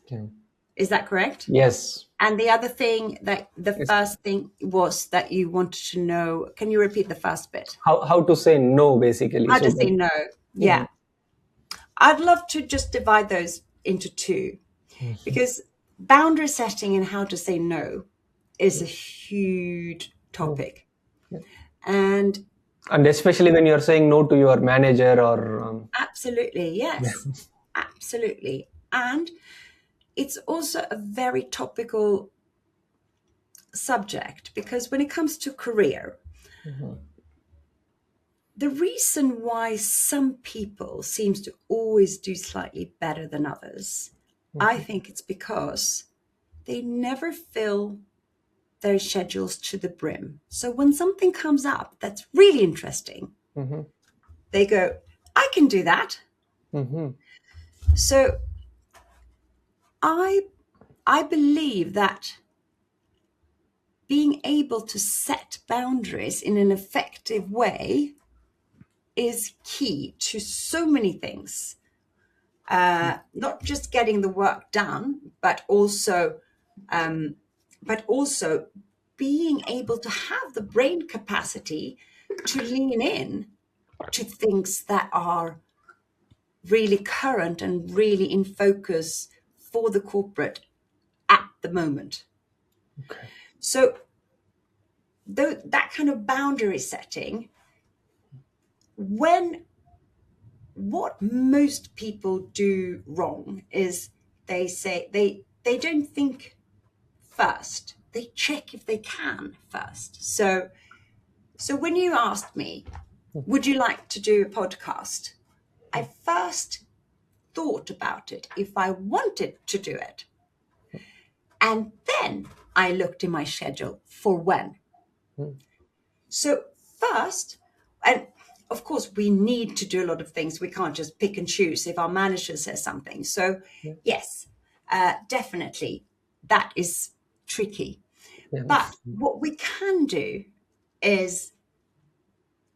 Okay. Is that correct? Yes. And the other thing, that the Yes. first thing was that you wanted to know, can you repeat the first bit? How to say no, basically. How So to say that, no. Yeah. I'd love to just divide those into two, because boundary setting and how to say no is a huge topic. And especially when you're saying no to your manager or absolutely, yes, absolutely. And it's also a very topical subject, because when it comes to career, the reason why some people seems to always do slightly better than others, I think it's because they never fill their schedules to the brim. So when something comes up that's really interesting, they go, I can do that. So I believe that being able to set boundaries in an effective way is key to so many things. Not just getting the work done, but also being able to have the brain capacity to lean in to things that are really current and really in focus for the corporate at the moment. Okay. So that kind of boundary setting, what most people do wrong is they say they don't think first. They check if they can first. So when you asked me, would you like to do a podcast? I first thought about it if I wanted to do it. And then I looked in my schedule for when. So first, and of course, we need to do a lot of things. We can't just pick and choose if our manager says something. So yes, definitely, that is tricky. Yeah. But what we can do is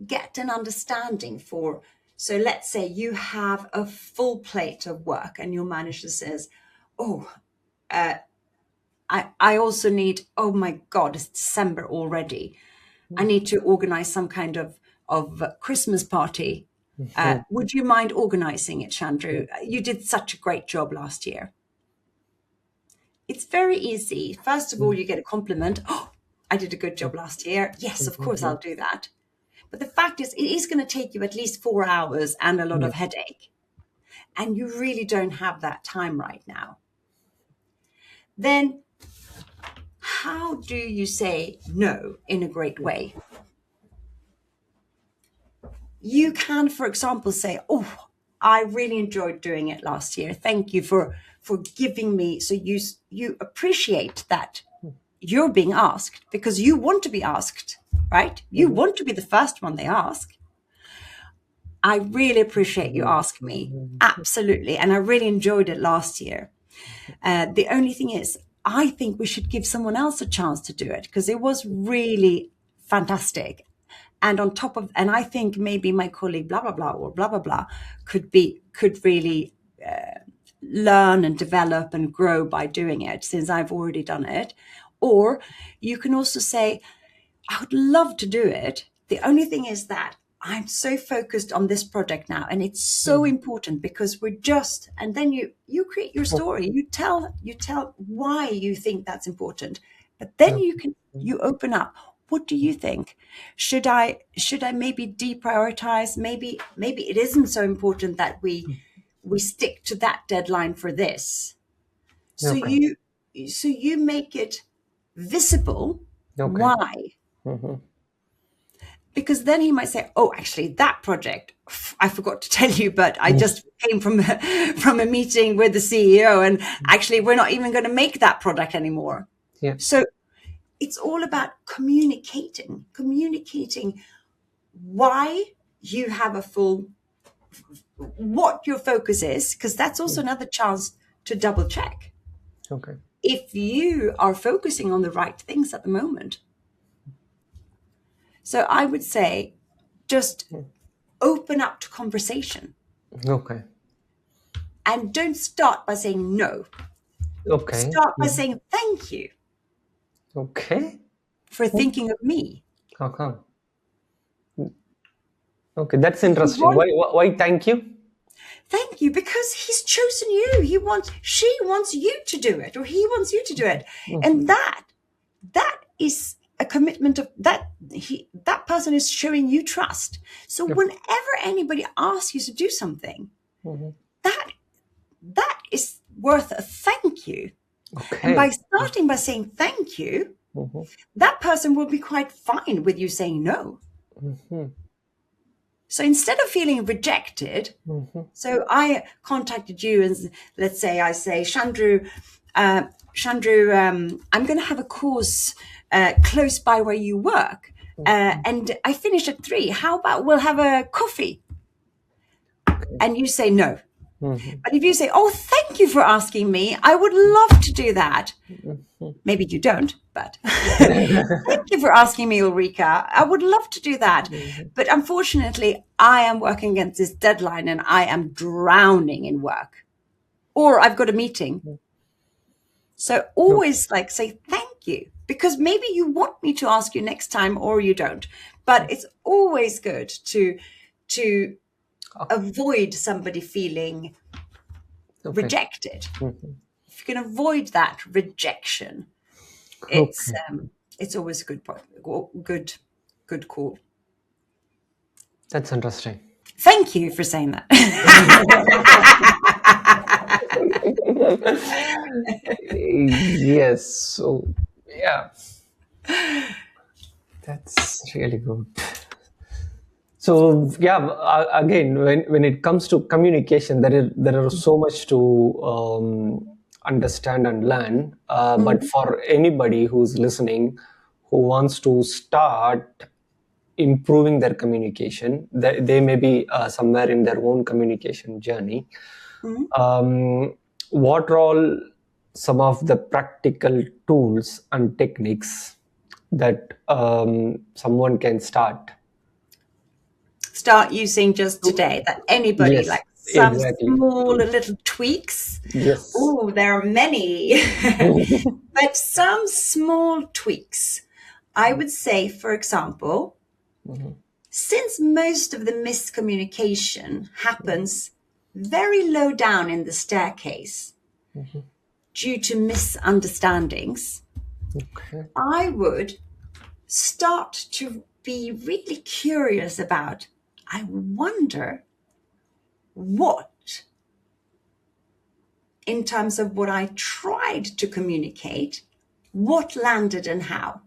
get an understanding for, so let's say you have a full plate of work and your manager says, oh, I also need, oh my God, it's December already. I need to organize some kind of Christmas party. Would you mind organizing it, Chandru? You did such a great job last year. It's very easy. First of all, you get a compliment. Oh, I did a good job last year. Yes, of course, I'll do that. But the fact is, it is going to take you at least 4 hours and a lot of headache. And you really don't have that time right now. Then how do you say no in a great way? You can, for example, say, oh, I really enjoyed doing it last year. Thank you for giving me. So you appreciate that you're being asked because you want to be asked, right? You want to be the first one they ask. I really appreciate you asking me. Absolutely. And I really enjoyed it last year. The only thing is, I think we should give someone else a chance to do it because it was really fantastic. And on top of, and I think maybe my colleague, blah, blah, blah, or blah, blah, blah, could really learn and develop and grow by doing it since I've already done it. Or you can also say, I would love to do it. The only thing is that I'm so focused on this project now, and it's so important because we're just, and then you create your story. You tell why you think that's important, but then you open up. What do you think? Should I maybe deprioritize? Maybe it isn't so important that we stick to that deadline for this. So you make it visible. Why? Because then he might say, oh, actually, that project, I forgot to tell you, but I just came from a meeting with the CEO, and actually, we're not even going to make that product anymore. Yeah. So it's all about communicating why you have what your focus is, because that's also another chance to double check. Okay. If you are focusing on the right things at the moment. So I would say just open up to conversation. Okay. And don't start by saying no. Okay. Start by saying thank you. Okay. For thinking of me. How come? Okay, that's interesting. Why thank you? Thank you, because he's chosen you. She wants you to do it, or he wants you to do it. And that is a commitment of that person is showing you trust. So whenever anybody asks you to do something, that is worth a thank you. Okay. And by starting by saying thank you, that person will be quite fine with you saying no. So instead of feeling rejected, so I contacted you and let's say I say, Chandru, I'm going to have a course close by where you work. And I finish at 3. How about we'll have a coffee? And you say no. But if you say, oh, thank you for asking me, I would love to do that. Maybe you don't, but thank you for asking me, Ulrika. I would love to do that. But unfortunately, I am working against this deadline and I am drowning in work. Or I've got a meeting. So always say thank you, because maybe you want me to ask you next time or you don't. But it's always good to avoid somebody feeling rejected. If you can avoid that rejection, it's always a good call. That's interesting. Thank you for saying that. Yes. So yeah, that's really good. So yeah, again, when it comes to communication, there are so much to understand and learn. But for anybody who's listening, who wants to start improving their communication, they may be somewhere in their own communication journey. What are all some of the practical tools and techniques that someone can start using just today, that anybody, some small little tweaks? Yes. Oh, there are many. But some small tweaks. I would say, for example, since most of the miscommunication happens very low down in the staircase, due to misunderstandings, Okay. I would start to be really curious about, I wonder what, in terms of what I tried to communicate, what landed and how.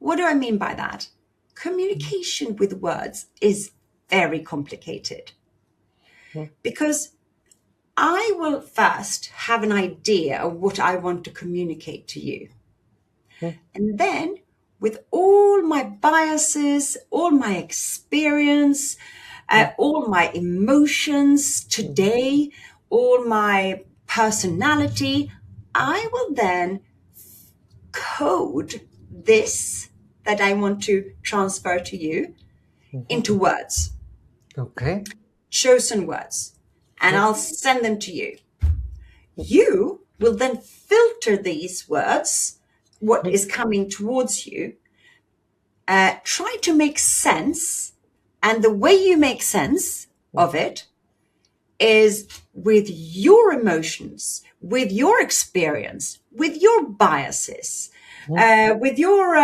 What do I mean by that? Communication with words is very complicated because I will first have an idea of what I want to communicate to you. And then, with all my biases, all my experience, all my emotions today, all my personality, I will then code this that I want to transfer to you into words, Okay. chosen words, and I'll send them to you. You will then filter these words, what is coming towards you, try to make sense. And the way you make sense of it is with your emotions, with your experience, with your biases, with your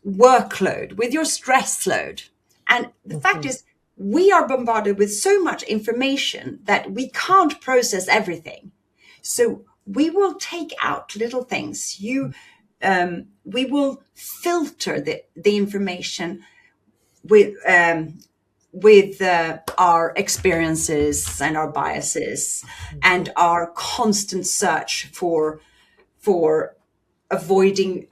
workload, with your stress load. And the fact is, we are bombarded with so much information that we can't process everything. So we will take out little things. We will filter the information with our experiences and our biases and our constant search for avoiding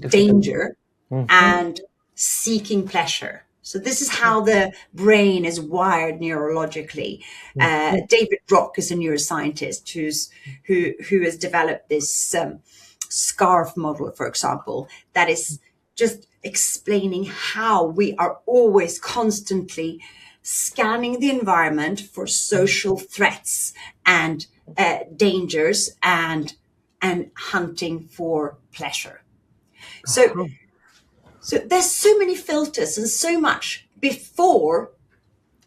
danger and seeking pleasure. So this is how the brain is wired neurologically. David Rock is a neuroscientist who has developed this SCARF model, for example, that is just explaining how we are always constantly scanning the environment for social threats and dangers and hunting for pleasure. So there's so many filters and so much before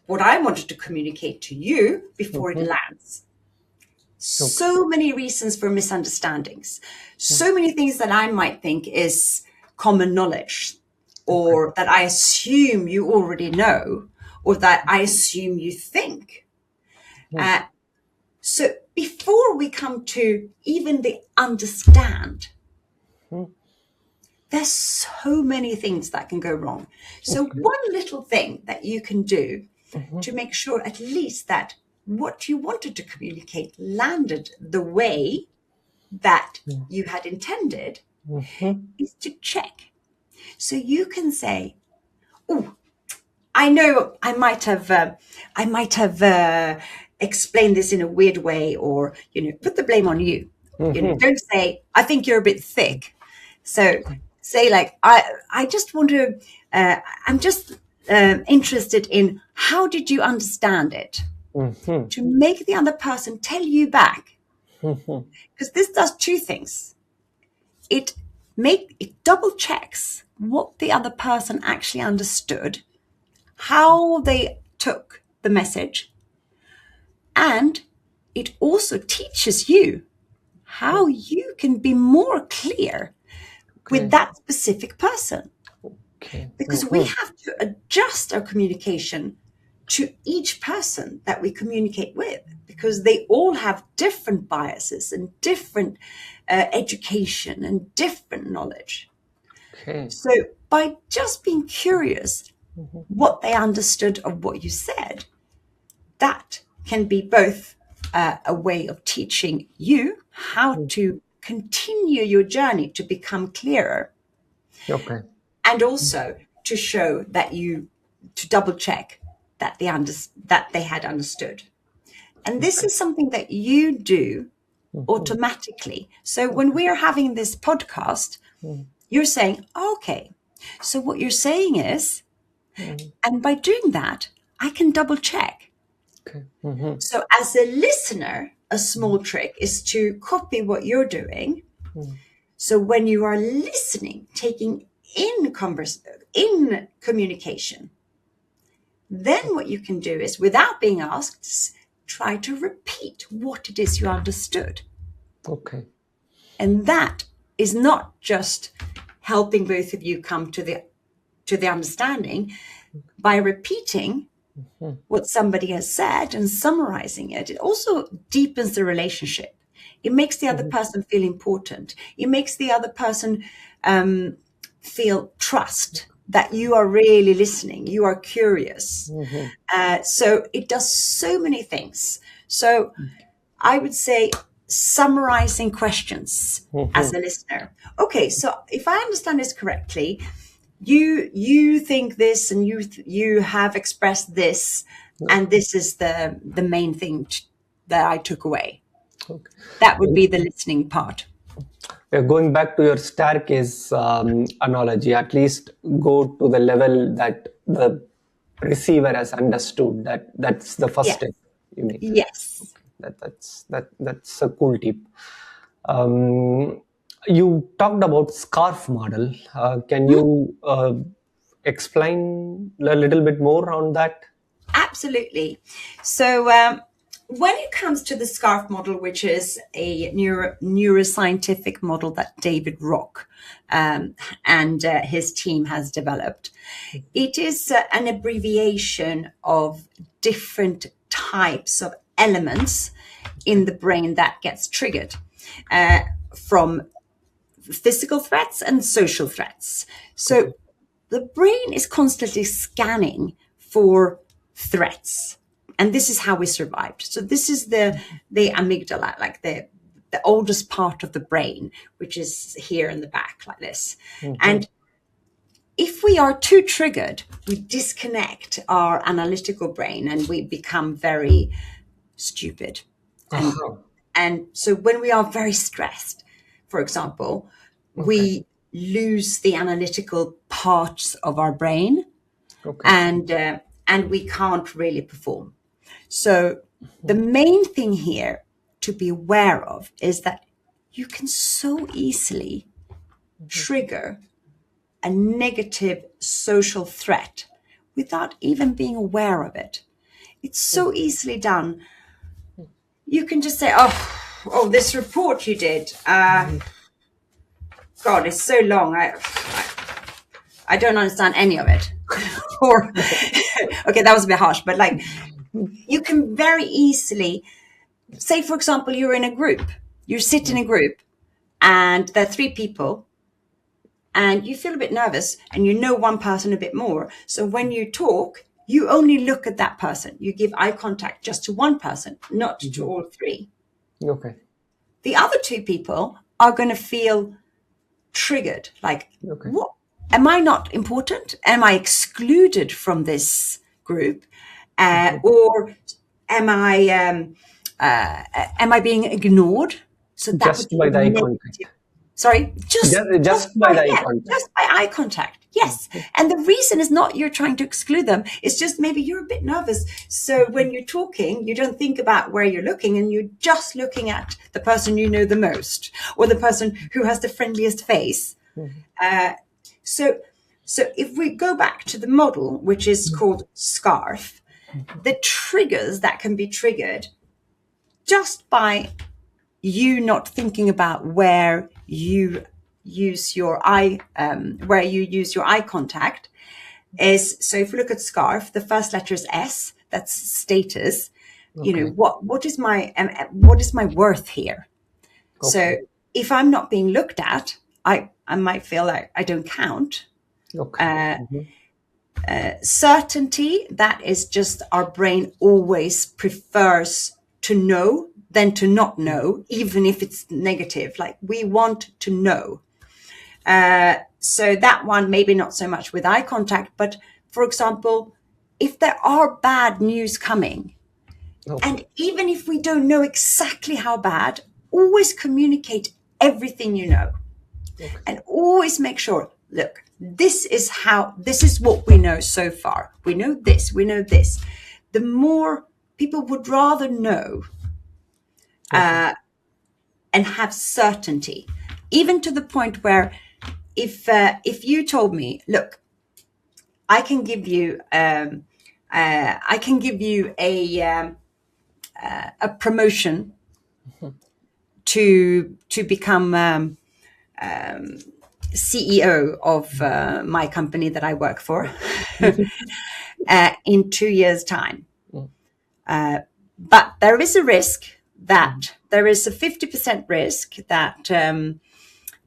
what I wanted to communicate to you before it lands. So many reasons for misunderstandings. So many things that I might think is common knowledge, or that I assume you already know, or that I assume you think. So before we come to even the understand, there's so many things that can go wrong. So one little thing that you can do to make sure at least that what you wanted to communicate landed the way that you had intended is to check. So you can say, "Oh, I know I might have explained this in a weird way," or put the blame on you. Don't say, "I think you're a bit thick." So say like, I just want to, I'm just interested in how did you understand it? To make the other person tell you back. Because this does two things. It double checks what the other person actually understood, how they took the message, and it also teaches you how you can be more clear with that specific person. Because we have to adjust our communication to each person that we communicate with, because they all have different biases and different education and different knowledge. So by just being curious what they understood of what you said, that can be both a way of teaching you how to continue your journey to become clearer. And also to show that to double check that they had understood. And this is something that you do automatically. So when we are having this podcast, you're saying, okay, so what you're saying is, and by doing that, I can double check. So as a listener, a small trick is to copy what you're doing. So when you are listening, taking in communication, Then what you can do is, without being asked, try to repeat what it is you understood. Okay. And that is not just helping both of you come to the understanding by repeating what somebody has said and summarizing it. It also deepens the relationship. It makes the other person feel important. It makes the other person feel trust that you are really listening, you are curious. So it does so many things. So I would say summarizing questions as a listener. Okay, so if I understand this correctly, you think this, and you have expressed this, and this is the main thing that I took away. Okay. That would be the listening part. Going back to your staircase analogy, at least go to the level that the receiver has understood. That's the first step you mean. Yes. That's a cool tip. You talked about SCARF model. Can you explain a little bit more on that? Absolutely. So when it comes to the SCARF model, which is a neuroscientific model that David Rock and his team has developed, it is an abbreviation of different types of elements in the brain that gets triggered from physical threats and social threats. So the brain is constantly scanning for threats. And this is how we survived. So this is the amygdala, like the oldest part of the brain, which is here in the back like this. And if we are too triggered, we disconnect our analytical brain and we become very stupid. And so when we are very stressed, for example, we lose the analytical parts of our brain, and we can't really perform. So the main thing here to be aware of is that you can so easily trigger a negative social threat without even being aware of it. It's so easily done. You can just say, oh, this report you did, God, it's so long. I don't understand any of it. Or, okay, that was a bit harsh, but like, you can very easily say, for example, you're in a group, you sit in a group and there are 3 people and you feel a bit nervous and you know one person a bit more. So when you talk, you only look at that person. You give eye contact just to one person, not to all 3. Okay. The other 2 people are going to feel triggered. Like, what? Am I not important? Am I excluded from this group? Or am I being ignored? So that just by the eye contact. Sorry, just by the eye contact. Just by eye contact. Yes. And the reason is not you're trying to exclude them. It's just maybe you're a bit nervous. So when you're talking, you don't think about where you're looking and you're just looking at the person you know the most or the person who has the friendliest face. So if we go back to the model, which is called SCARF, the triggers that can be triggered just by you not thinking about where you use your eye contact is, so if you look at SCARF, the first letter is S, that's status. You know, what is my worth here? So if I'm not being looked at, I might feel like I don't count. Certainty, that is just our brain always prefers to know than to not know, even if it's negative. Like, we want to know. So that one, maybe not so much with eye contact, but for example, if there are bad news coming, and even if we don't know exactly how bad, always communicate everything you know. And always make sure, look, this is what we know so far. We know this. The more people would rather know and have certainty, even to the point where if you told me, look, I can give you I can give you a promotion to become CEO of my company that I work for in 2 years' time. But there is a risk that there is a 50% risk that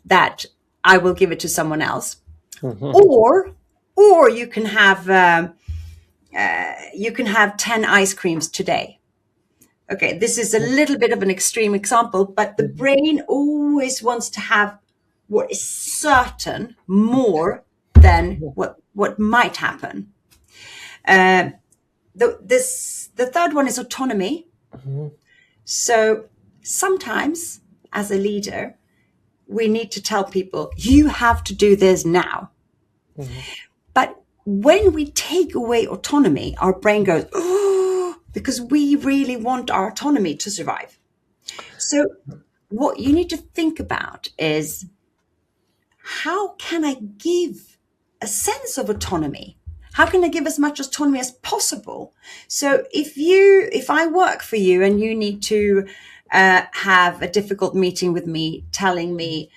that I will give it to someone else, or you can have 10 ice creams today. Okay, this is a little bit of an extreme example, but the brain always wants to have what is certain more than what might happen. The third one is autonomy. So sometimes as a leader, we need to tell people, you have to do this now. But when we take away autonomy, our brain goes, oh, because we really want our autonomy to survive. So what you need to think about is, how can I give a sense of autonomy? How can I give as much autonomy as possible? So if I work for you and you need to have a difficult meeting with me, telling me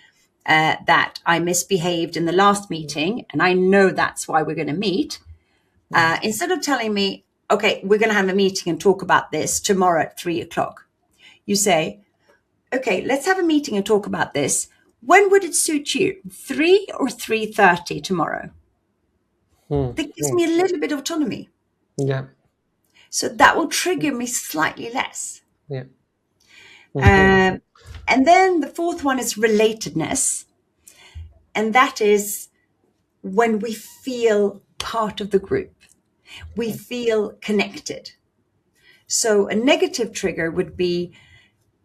that I misbehaved in the last meeting, and I know that's why we're going to meet, instead of telling me, okay, we're going to have a meeting and talk about this tomorrow at 3:00, you say, okay, let's have a meeting and talk about this. When would it suit you? 3 or 3:30 tomorrow? That gives me a little bit of autonomy. Yeah. So that will trigger me slightly less. Yeah. And then the fourth one is relatedness. And that is when we feel part of the group. We feel connected. So a negative trigger would be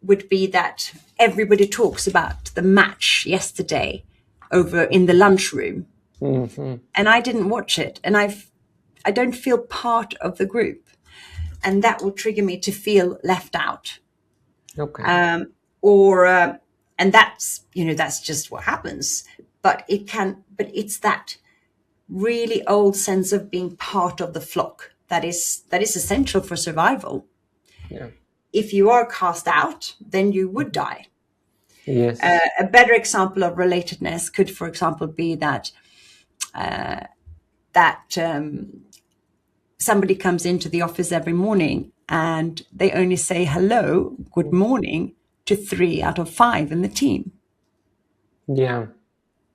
that everybody talks about the match yesterday over in the lunchroom. And I didn't watch it, and I don't feel part of the group, and that will trigger me to feel left out. Okay. And that's just what happens. But it's that really old sense of being part of the flock that is essential for survival. Yeah. If you are cast out, then you would die. Yes. A better example of relatedness could, for example, be that somebody comes into the office every morning and they only say hello, good morning, to 3 out of 5 in the team. Yeah.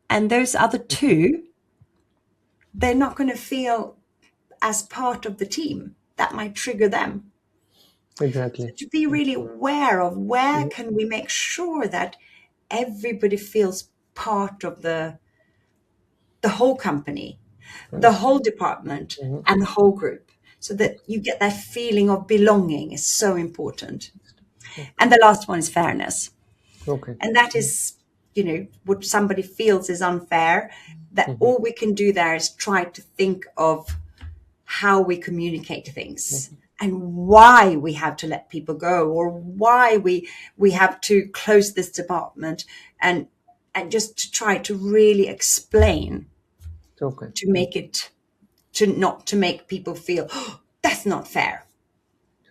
And those other 2, they're not going to feel as part of the team. That might trigger them. Exactly. To be really aware of where can we make sure that everybody feels part of the whole company, the whole department, and the whole group, so that you get that feeling of belonging is so important. And the last one is fairness. Okay. And that is, what somebody feels is unfair, that all we can do there is try to think of how we communicate things and why we have to let people go, or why we have to close this department, and just to try to really explain. Okay. To make it, to make people feel, oh, that's not fair.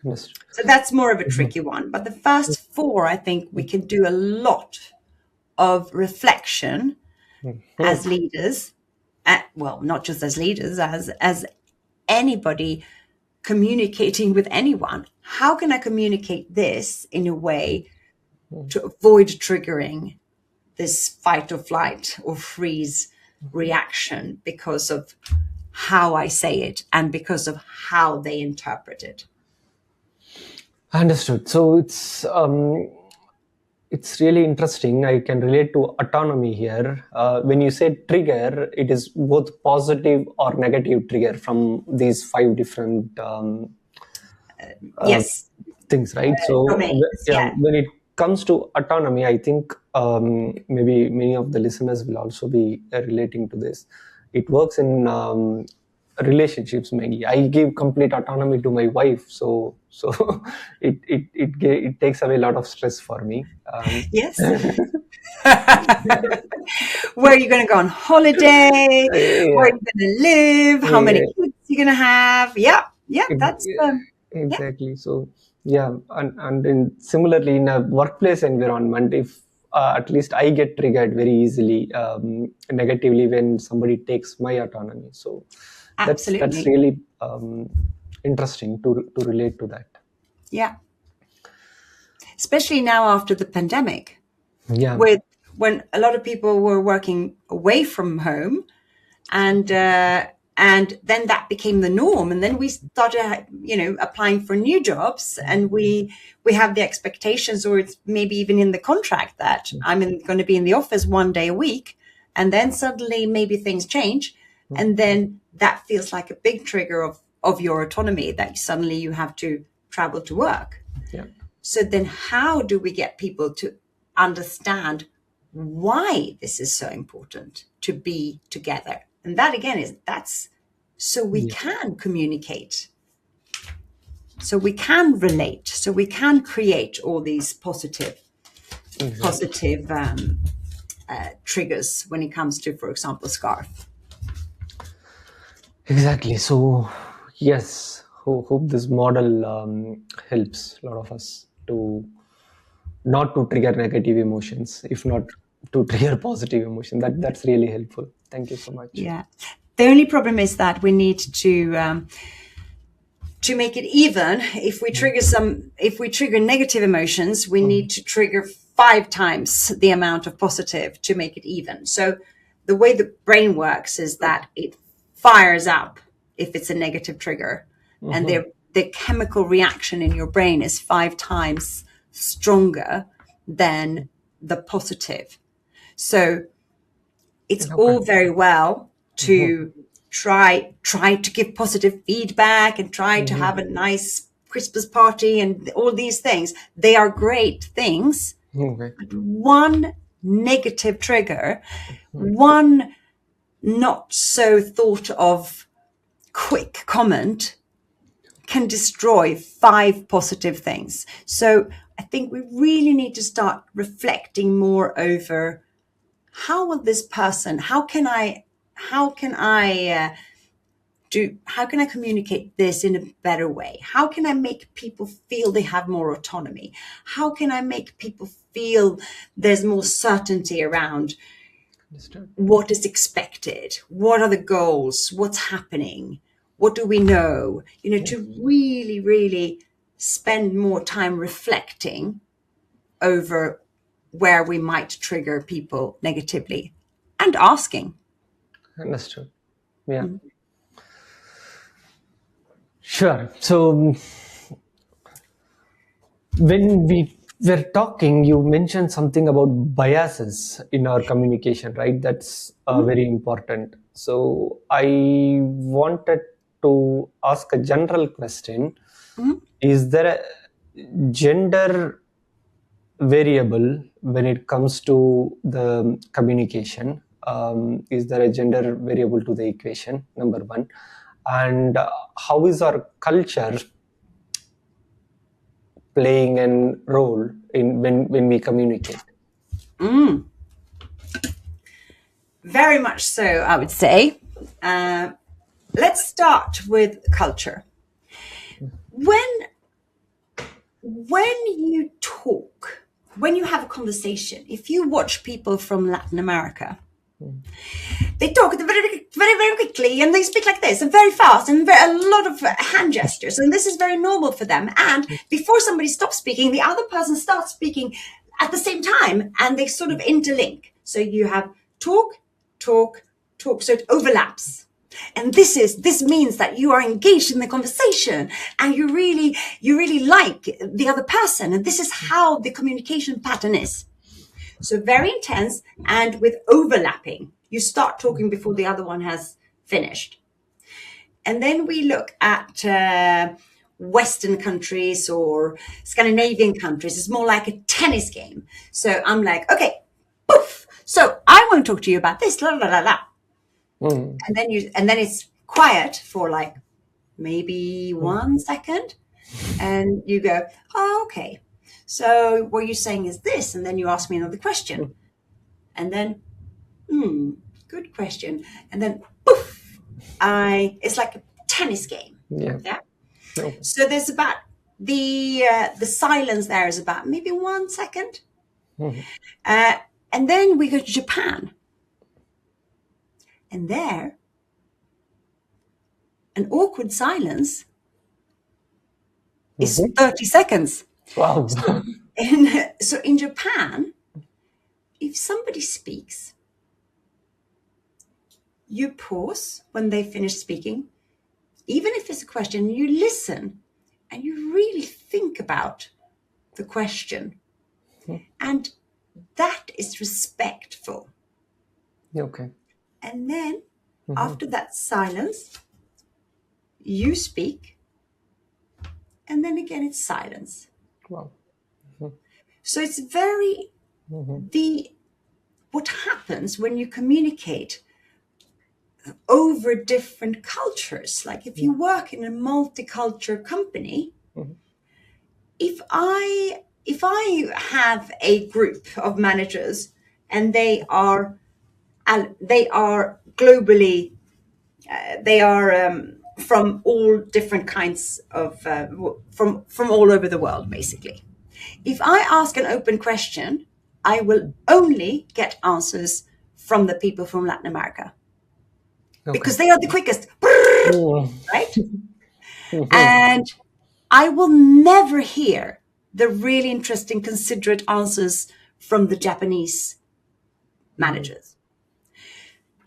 Understood. So that's more of a tricky one. But the first 4, I think we can do a lot of reflection as leaders. Well, not just as leaders, as anybody communicating with anyone. How can I communicate this in a way to avoid triggering this fight or flight or freeze reaction because of how I say it and because of how they interpret it? Understood. So it's really interesting. I can relate to autonomy here. When you say trigger, it is both positive or negative trigger from these 5 different Yes. things, right? So domains, yeah. when it comes to autonomy, I think maybe many of the listeners will also be relating to this. It works in relationships mainly. I give complete autonomy to my wife, so it takes away a lot of stress for me. Yes. Where are you going to go on holiday? Where are you going to live? How many kids are you going to have? Yeah. Yeah, that's yeah. Exactly. So yeah, and similarly in a workplace environment, if at least I get triggered very easily negatively when somebody takes my autonomy. So that's Absolutely. really interesting to relate to that. Yeah. Especially now after the pandemic, Yeah. with when a lot of people were working away from home, and then that became the norm, and then we started, applying for new jobs, and we have the expectations, or it's maybe even in the contract that I'm going to be in the office 1 day a week, and then suddenly maybe things change, and then that feels like a big trigger of your autonomy, that suddenly you have to travel to work. Yeah. So then how do we get people to understand why this is so important to be together? And that again that's so we can communicate, so we can relate, so we can create all these positive triggers when it comes to, for example, scarf. Exactly. So yes, hope this model helps a lot of us to not to trigger negative emotions, if not to trigger positive emotion. That's really helpful. Thank you so much. Yeah. The only problem is that we need to make it even. If we trigger negative emotions, we need to trigger 5 times the amount of positive to make it even. So the way the brain works is that it fires up if it's a negative trigger, and the chemical reaction in your brain is 5 times stronger than the positive. So it's all very well to try to give positive feedback and try to have a nice Christmas party and all these things. They are great things. Okay. But one negative trigger, one not so thought of quick comment can destroy 5 positive things. So I think we really need to start reflecting more over how will this person, how can I communicate this in a better way? How can I make people feel they have more autonomy? How can I make people feel there's more certainty around what is expected? What are the goals? What's happening? What do we know? To really, really spend more time reflecting over where we might trigger people negatively and asking. Understood. Yeah. Sure. So when we were talking, you mentioned something about biases in our communication, right? That's very important. So I wanted to ask a general question. Is there a gender variable when it comes to the communication? Is there a gender variable to the equation? Number one. And how is our culture playing a role in when we communicate? Very much so, I would say. Let's start with culture. When you talk, when you have a conversation, if you watch people from Latin America, they talk very, very, very quickly, and they speak like this, and very fast, and a lot of hand gestures, and this is very normal for them. And before somebody stops speaking, the other person starts speaking at the same time, and they sort of interlink. So you have talk, so it overlaps. And this means that you are engaged in the conversation, and you really like the other person, and this is how the communication pattern is. So very intense, and with overlapping. You start talking before the other one has finished. And then we look at Western countries or Scandinavian countries. It's more like a tennis game. So I'm like, okay, poof. So I want to talk to you about this, la la la la. And then it's quiet for like maybe 1 second, and you go, oh, okay. So what you're saying is this, and then you ask me another question, and then, good question, and then poof, it's like a tennis game. Yeah. Okay. So there's about the silence there is about maybe 1 second. And then we go to Japan. And there, an awkward silence is 30 seconds. Wow. So in Japan, if somebody speaks, you pause when they finish speaking, even if it's a question, you listen and you really think about the question. And that is respectful. Okay. And then after that silence, you speak, and then again it's silence. Wow. So it's very what happens when you communicate over different cultures. Like if you work in a multicultural company, if I have a group of managers and they are globally they are from all different kinds of from all over the world, basically. If I ask an open question, I will only get answers from the people from Latin America because they are the quickest, right? And I will never hear the really interesting, considerate answers from the Japanese managers.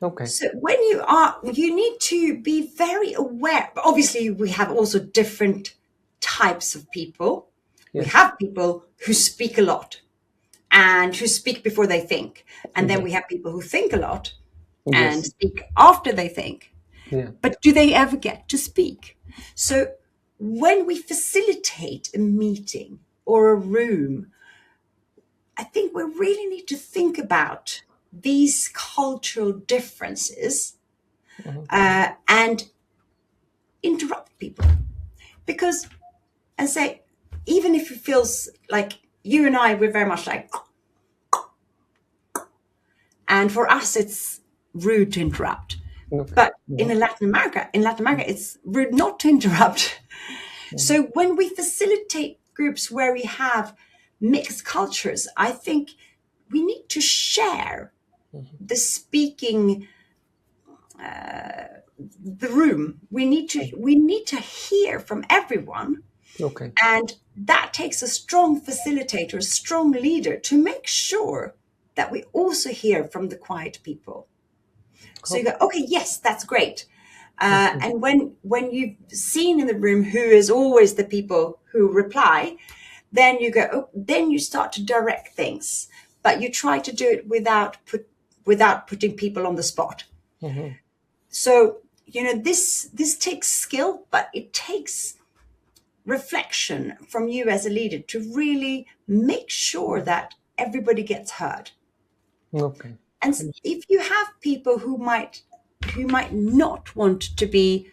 Okay. So when you need to be very aware. Obviously, we have also different types of people. Yes. We have people who speak a lot and who speak before they think. And then we have people who think a lot and Yes. speak after they think. Yeah. But do they ever get to speak? So when we facilitate a meeting or a room, I think we really need to think about these cultural differences and interrupt people. Because, and say, even if it feels like you and I, we're very much like, and for us, it's rude to interrupt. Okay. But in Latin America, it's rude not to interrupt. So when we facilitate groups where we have mixed cultures, I think we need to share the speaking, the room. We need to hear from everyone. Okay. And that takes a strong facilitator, a strong leader to make sure that we also hear from the quiet people. So you go, okay, yes, that's great. And when you've seen in the room who is always the people who reply, then you go, then you start to direct things, but you try to do it without putting people on the spot. So, this takes skill, but it takes reflection from you as a leader to really make sure that everybody gets heard. Okay. And if you have people who might not want to be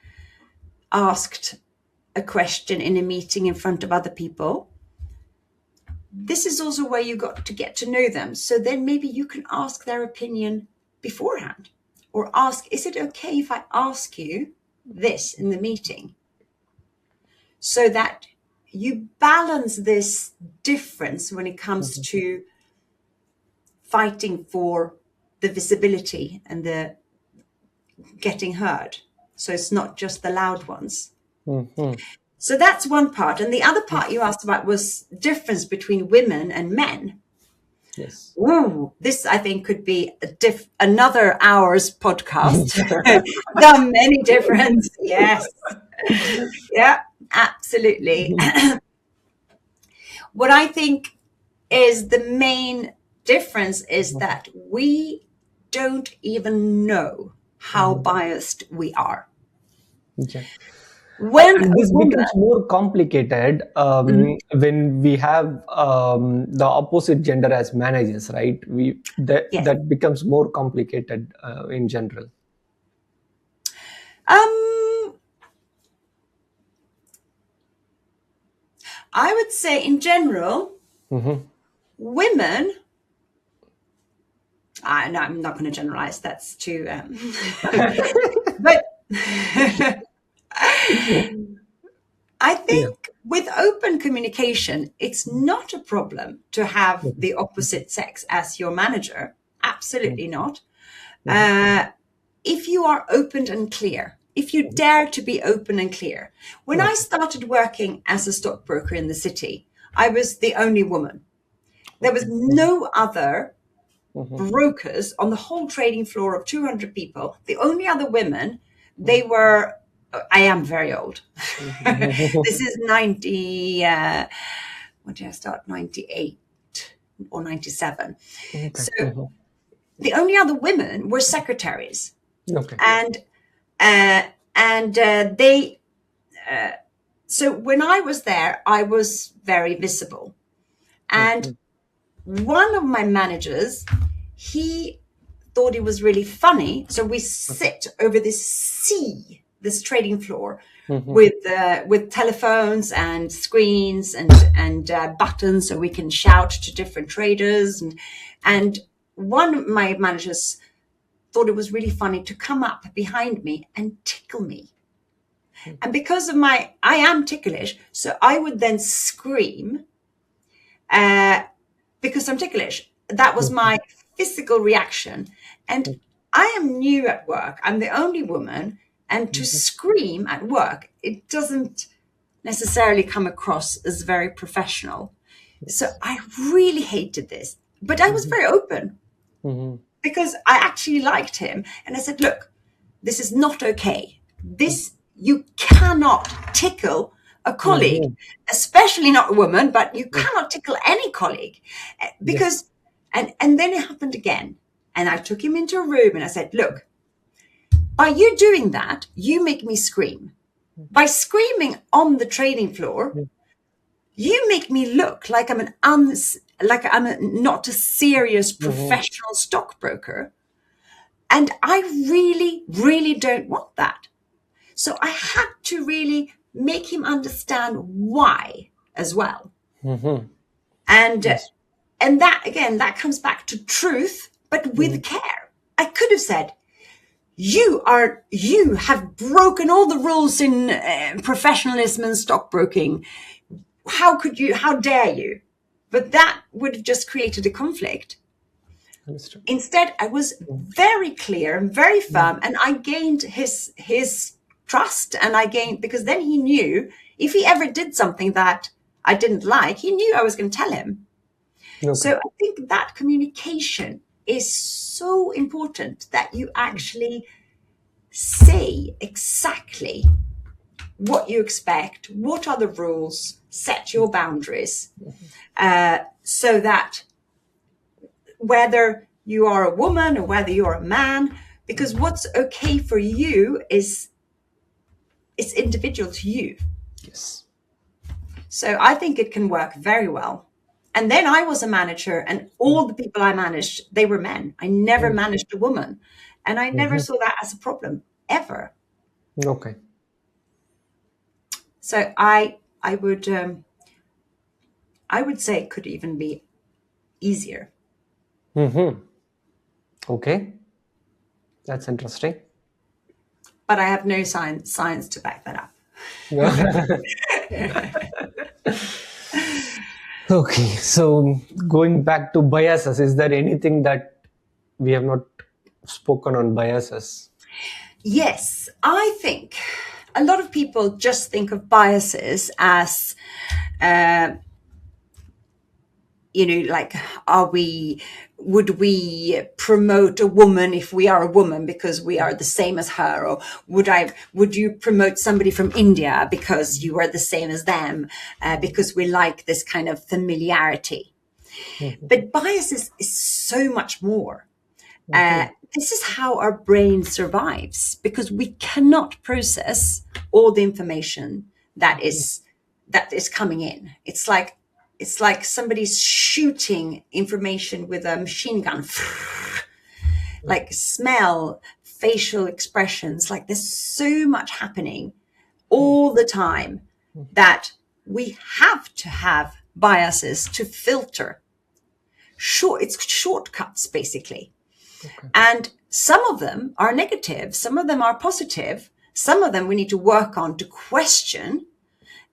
asked a question in a meeting in front of other people, this is also where you got to get to know them. So then maybe you can ask their opinion beforehand, or ask, is it okay if I ask you this in the meeting? So that you balance this difference when it comes to fighting for the visibility and the getting heard. So it's not just the loud ones. So that's one part. And the other part you asked about was difference between women and men. Yes. Ooh, this I think could be another hour's podcast. The many difference. Yes. Yeah, absolutely. What I think is the main difference is that we don't even know how biased we are. Okay. When And a this woman, becomes more complicated when we have the opposite gender as managers, right? Yes. That becomes more complicated in general. I would say in general, women. No, I'm not going to generalize. That's too. But I think with open communication, it's not a problem to have the opposite sex as your manager. Absolutely not. If you are open and clear, if you dare to be open and clear. When I started working as a stockbroker in the city, I was the only woman. There was no other brokers on the whole trading floor of 200 people. The only other women, they were, I am very old. This is 90, when did I start? 98 or 97. Okay. So the only other women were secretaries. Okay. And they, so when I was there, I was very visible. And one of my managers, he thought it was really funny. So we sit over this trading floor with telephones and screens and buttons, so we can shout to different traders. And one of my managers thought it was really funny to come up behind me and tickle me. And because of I am ticklish, so I would then scream because I'm ticklish. That was my physical reaction. And I am new at work. I'm the only woman. And to scream at work, it doesn't necessarily come across as very professional. So I really hated this. But I was very open because I actually liked him. And I said, look, this is not okay. You cannot tickle a colleague, especially not a woman, but you cannot tickle any colleague because, and then it happened again. And I took him into a room and I said, look, by you doing that, you make me scream. By screaming on the trading floor, you make me look like I'm not a serious professional stockbroker. And I really, really don't want that. So I had to really make him understand why as well. And that, again, that comes back to truth, but with care. I could have said, you have broken all the rules in professionalism and stockbroking. How dare you? But that would have just created a conflict. Understood. Instead, I was very clear and very firm, and I gained his trust, and because then he knew if he ever did something that I didn't like, he knew I was going to tell him. Okay. So I think that communication is so important, that you actually say exactly what you expect, what are the rules, set your boundaries, so that whether you are a woman or whether you're a man, because what's okay for you it's individual to you. Yes. So I think it can work very well. And then I was a manager, and all the people I managed, they were men. I never managed a woman. And I never saw that as a problem, ever. Okay. So I would say it could even be easier. Okay. That's interesting. But I have no science to back that up. Okay, so going back to biases, is there anything that we have not spoken on biases? Yes, I think a lot of people just think of biases as, like, would we promote a woman if we are a woman because we are the same as her? Or would you promote somebody from India because you are the same as them, because we like this kind of familiarity? But biases is so much more. This is how our brain survives, because we cannot process all the information that is coming in. It's like somebody's shooting information with a machine gun, like smell, facial expressions. Like there's so much happening all the time that we have to have biases to filter. It's shortcuts, basically. Okay. And some of them are negative, some of them are positive, some of them we need to work on to question.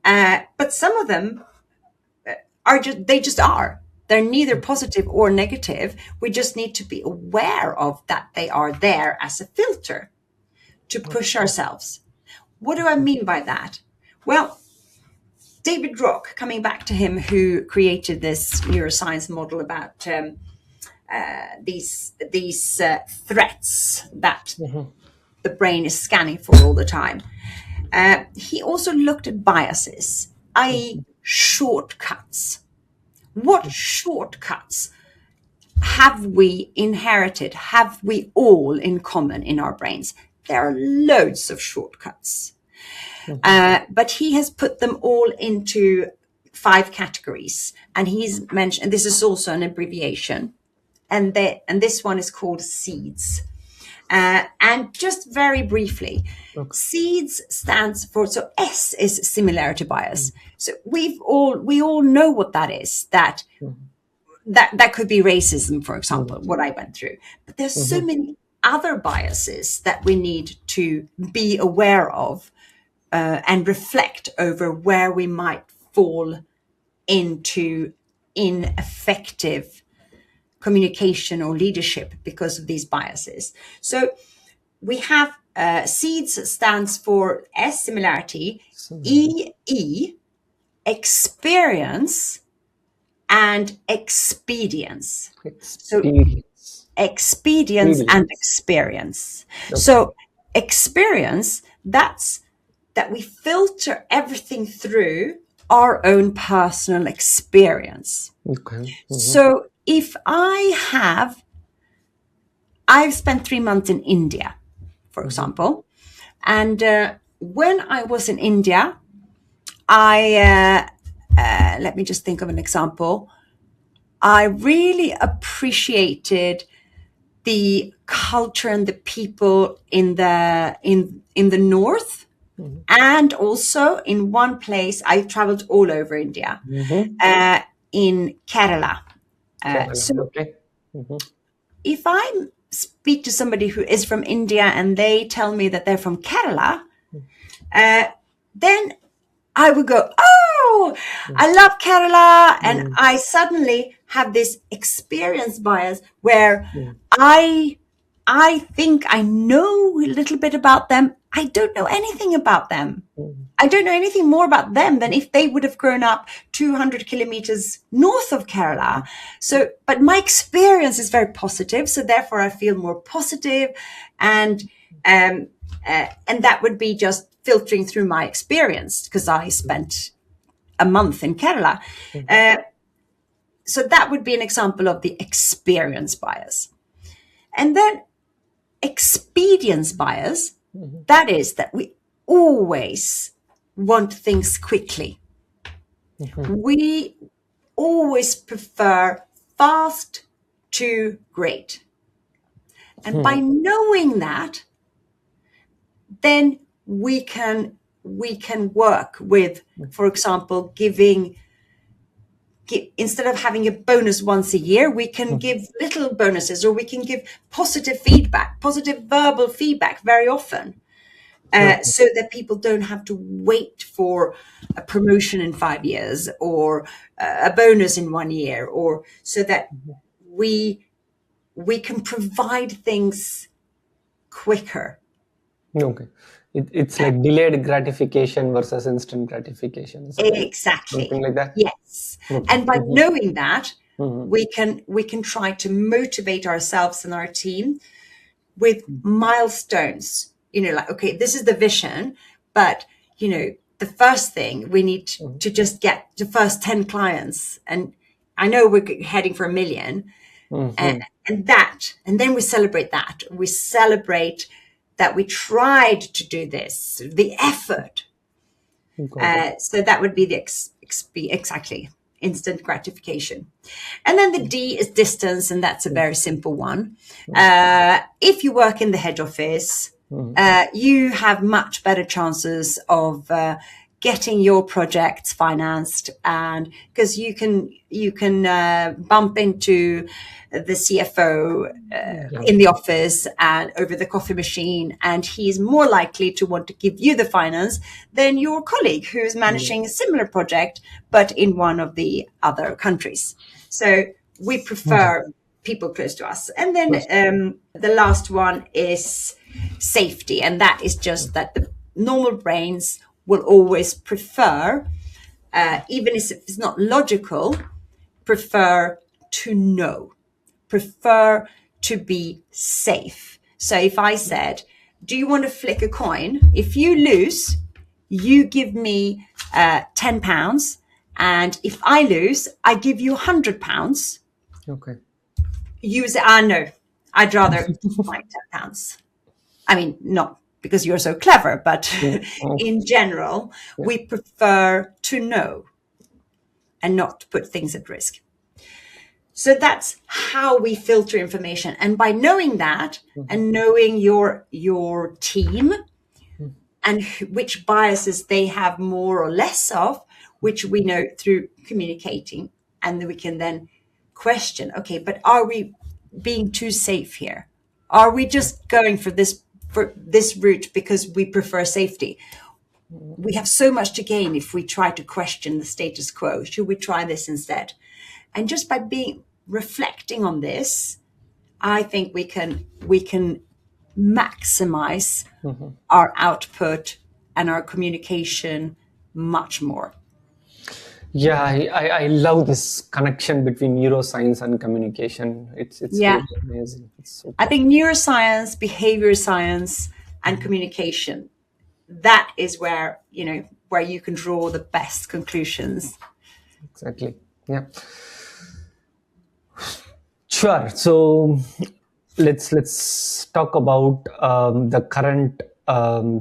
But some of them they just are. They're neither positive or negative. We just need to be aware of that they are there as a filter to push ourselves. What do I mean by that? Well, David Rock, coming back to him, who created this neuroscience model about these threats that the brain is scanning for all the time. He also looked at biases, i.e. shortcuts. What shortcuts have we inherited? Have we all in common in our brains? There are loads of shortcuts. But he has put them all into 5 categories. And he's mentioned, this is also an abbreviation. And this one is called SEEDS. And just very briefly, SEEDS stands for, so S is similarity bias. So we all know what that is, that could be racism, for example, what I went through. But there's so many other biases that we need to be aware of and reflect over where we might fall into ineffective communication or leadership because of these biases. So we have SEEDS stands for S, similarity, E, experience, and expedience. So expedience and experience. Okay. So experience, that's that we filter everything through our own personal experience. Okay. So if I've spent 3 months in India, for example, and when I was in India, let me just think of an example. I really appreciated the culture and the people in the north, and also in one place. I traveled all over India, in Kerala. If I speak to somebody who is from India and they tell me that they're from Kerala, then I would go, oh, I love Kerala. And I suddenly have this experience bias where I think I know a little bit about them. I don't know anything about them. I don't know anything more about them than if they would have grown up 200 kilometers north of Kerala. So, but my experience is very positive. So therefore I feel more positive, and that would be just filtering through my experience because I spent a month in Kerala. So that would be an example of the experience bias. And then expedience bias, that is that we always want things quickly. We always prefer fast to great. And by knowing that, then we can work with, for example, instead of having a bonus once a year, we can give little bonuses, or we can give positive feedback, positive verbal feedback very often, so that people don't have to wait for a promotion in 5 years or a bonus in 1 year, or so that we can provide things quicker. Okay. It's like delayed gratification versus instant gratification. Exactly. Something like that. Yes. And by knowing that, we can try to motivate ourselves and our team with milestones. Like, okay, this is the vision, but the first thing we need to just get the first 10 clients, and I know we're heading for 1 million, and then we celebrate that. We celebrate that we tried to do this, the effort. So that would be the exactly instant gratification. And then the D is distance, and that's a very simple one. If you work in the head office, you have much better chances of getting your projects financed, and because you can bump into the CFO in the office and over the coffee machine, and he's more likely to want to give you the finance than your colleague who's managing a similar project but in one of the other countries. So we prefer people close to us. And then the last one is safety, and that is just that the normal brains will always prefer, even if it's not logical, prefer to know, prefer to be safe. So if I said, do you want to flick a coin? If you lose, you give me £10. And if I lose, I give you £100. Okay. You say, no, I'd rather find £10. I mean, not because you're so clever, but in general, we prefer to know and not to put things at risk. So that's how we filter information. And by knowing that and knowing your team and which biases they have more or less of, which we know through communicating, and then we can then question, okay, but are we being too safe here? Are we just going for this route because we prefer safety? We have so much to gain if we try to question the status quo. Should we try this instead? And just by reflecting on this, I think we can maximize our output and our communication much more. Yeah, I love this connection between neuroscience and communication. It's really amazing. It's so I think neuroscience, behavior science, and communication, that is where you can draw the best conclusions. Exactly. Yeah. Sure. So let's talk about the current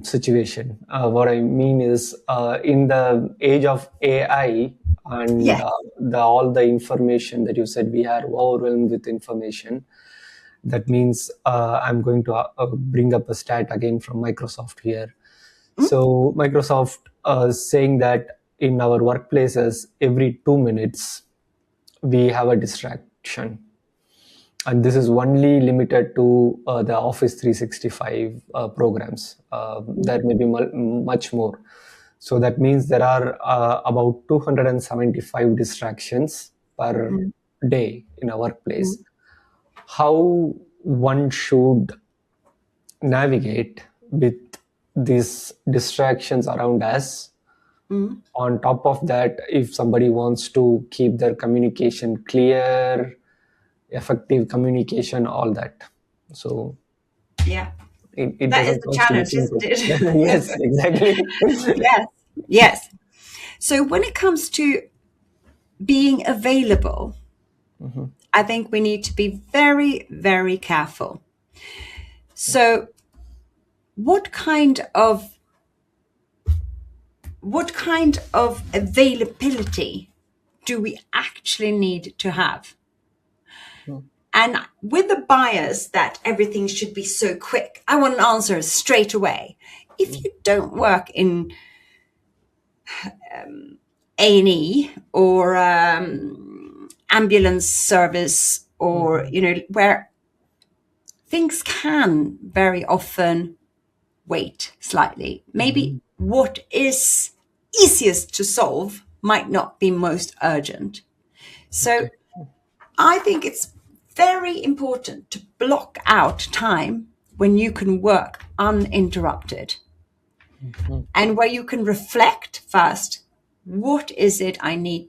situation. What I mean is, in the age of AI and all the information that you said, we are overwhelmed with information. That means I'm going to bring up a stat again from Microsoft here. So Microsoft is saying that in our workplaces, every 2 minutes, we have a distraction. And this is only limited to the Office 365 programs. There may be much more. So that means there are about 275 distractions per day in a workplace. How one should navigate with these distractions around us. On top of that, if somebody wants to keep their communication clear, effective communication, all that. So it that is the challenge, isn't it? Yes, exactly. Yes. So when it comes to being available, I think we need to be very, very careful. So what kind of availability do we actually need to have? And with the bias that everything should be so quick, I want an answer straight away. If you don't work in A&E or ambulance service, or where things can very often wait slightly, maybe what is easiest to solve might not be most urgent. So I think it's very important to block out time when you can work uninterrupted and where you can reflect first, what is it I need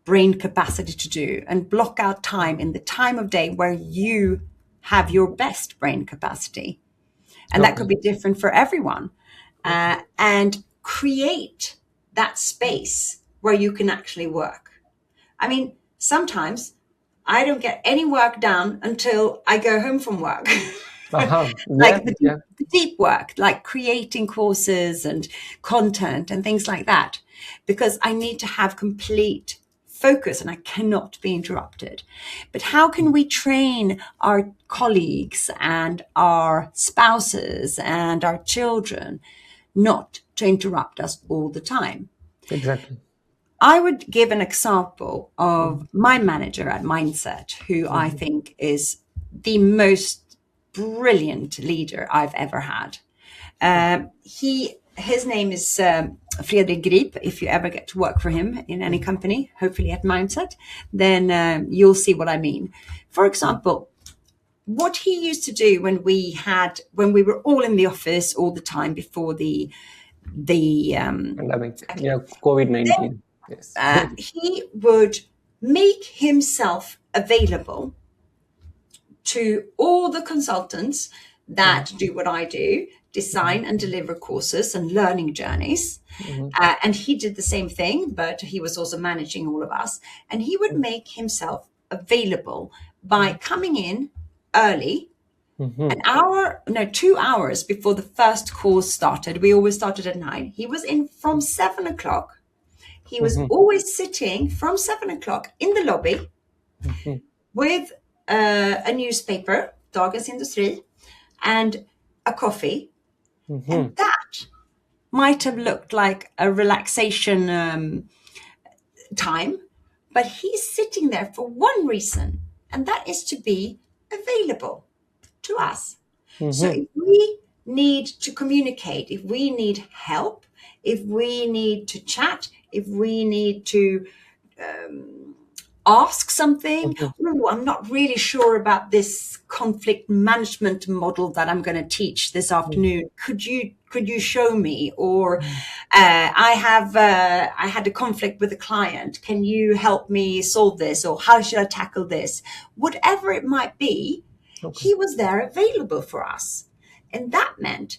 brain capacity to do, and block out time in the time of day where you have your best brain capacity. And that could be different for everyone. And create that space where you can actually work. I mean, sometimes I don't get any work done until I go home from work. Like the deep work, like creating courses and content and things like that, because I need to have complete focus and I cannot be interrupted. But how can we train our colleagues and our spouses and our children not to interrupt us all the time. Exactly. I would give an example of my manager at Mindset, who I think is the most brilliant leader I've ever had. His name is Fredrik Grip. If you ever get to work for him in any company, hopefully at Mindset, then you'll see what I mean. For example, what he used to do when we were all in the office all the time before the Pandemic. Yeah, COVID-19. Yes. he would make himself available to all the consultants that do what I do, design and deliver courses and learning journeys. And he did the same thing, but he was also managing all of us. And he would make himself available by coming in early, 2 hours before the first course started. We always started at 9. He was in from 7 o'clock. He was always sitting from 7 o'clock in the lobby with a newspaper, Dagens Industri, and a coffee. And that might have looked like a relaxation time, but he's sitting there for one reason, and that is to be available to us. So if we need to communicate, if we need help, if we need to chat, if we need to ask something, I'm not really sure about this conflict management model that I'm going to teach this afternoon. Could you show me? Or I had a conflict with a client. Can you help me solve this? Or how should I tackle this? Whatever it might be, he was there available for us. And that meant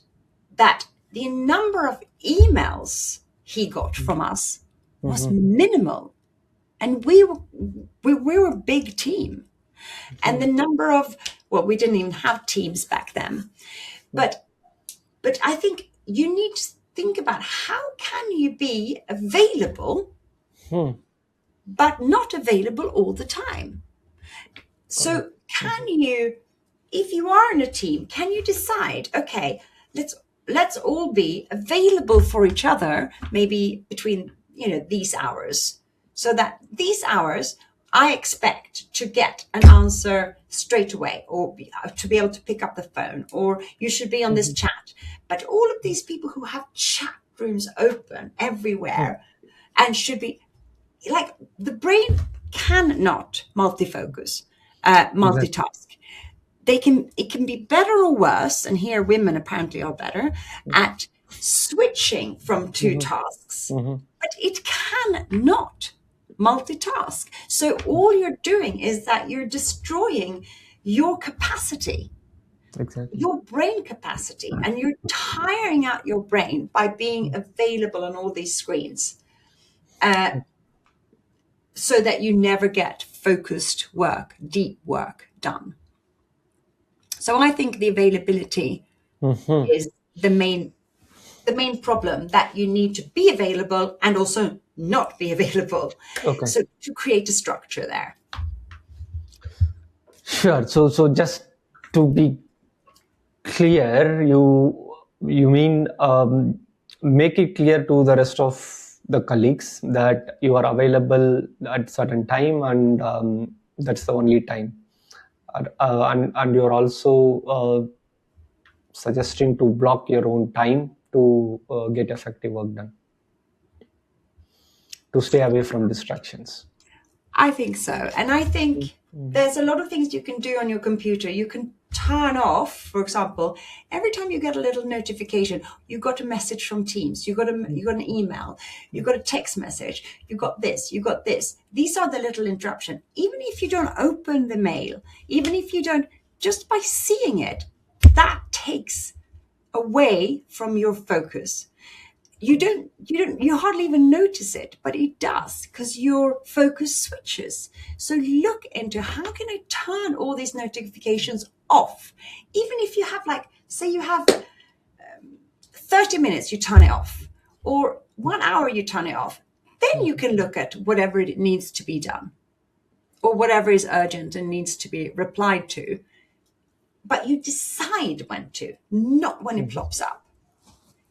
that the number of emails he got from us was minimal. And we were a big team. And the number of, we didn't even have teams back then. But I think you need to think about how can you be available, but not available all the time. So can you, if you are in a team, can you decide, okay, let's all be available for each other, maybe between, these hours, so that these hours I expect to get an answer straight away, or to be able to pick up the phone, or you should be on this chat. But all of these people who have chat rooms open everywhere and should be like, the brain cannot multifocus, multitask. It can be better or worse, and here women apparently are better at switching from two tasks, but it cannot multitask. So all you're doing is that you're destroying your capacity, your brain capacity, and you're tiring out your brain by being available on all these screens, so that you never get focused work, deep work done. So I think the availability is the main problem, that you need to be available and also not be available. So to create a structure there. Sure. So just to be clear, you mean make it clear to the rest of the colleagues that you are available at certain time, and that's the only time. And you're also suggesting to block your own time to get effective work done, to stay away from distractions. I think so. And I think there's a lot of things you can do on your computer. You can turn off, for example, every time you get a little notification, you got a message from Teams, you got an email, you got a text message, you got this. These are the little interruption. Even if you don't open the mail, even if you don't, just by seeing it, that takes away from your focus. You hardly even notice it, but it does, because your focus switches. So look into, how can I turn all these notifications off? Even if you have, say you have 30 minutes, you turn it off, or 1 hour, you turn it off. Then you can look at whatever it needs to be done, or whatever is urgent and needs to be replied to. But you decide when to, not when it plops up.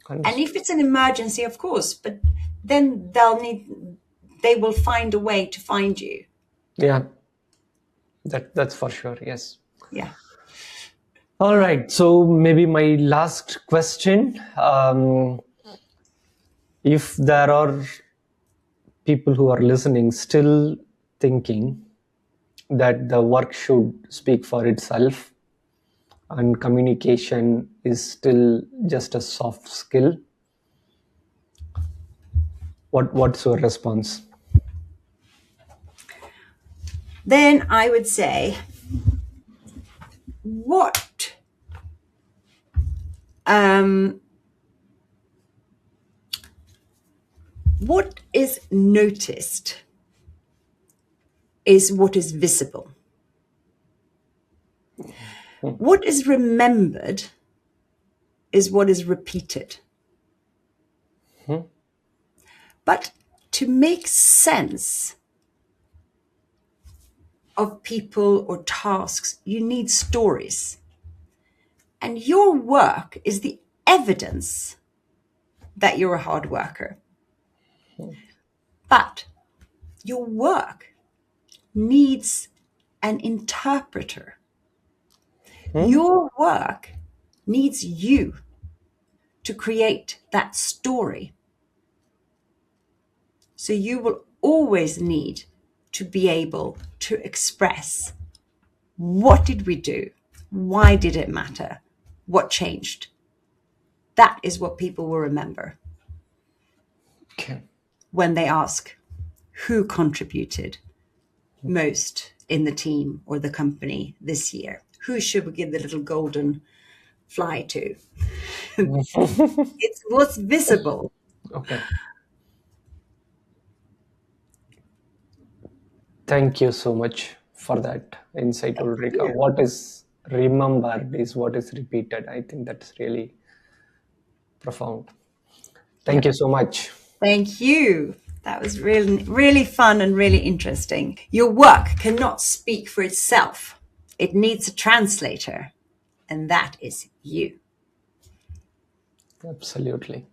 And if it's an emergency, of course, but then they will find a way to find you. Yeah, that's for sure. Yes. Yeah. All right. So maybe my last question. If there are people who are listening still thinking that the work should speak for itself and communication is still just a soft skill, what's your response? Then I would say, what is noticed is what is visible. What is remembered is what is repeated. But to make sense of people or tasks, you need stories. And your work is the evidence that you're a hard worker. But your work needs an interpreter. Your work needs you to create that story. So you will always need to be able to express, what did we do? Why did it matter? What changed? That is what people will remember Okay. when they ask who contributed most in the team or the company this year. Who should we give the little golden fly to? It's what's visible. Okay. Thank you so much for that insight, Ulrika. What is remembered is what is repeated. I think that's really profound. Thank you so much. Thank you. That was really, really fun and really interesting. Your work cannot speak for itself. It needs a translator, and that is you. Absolutely.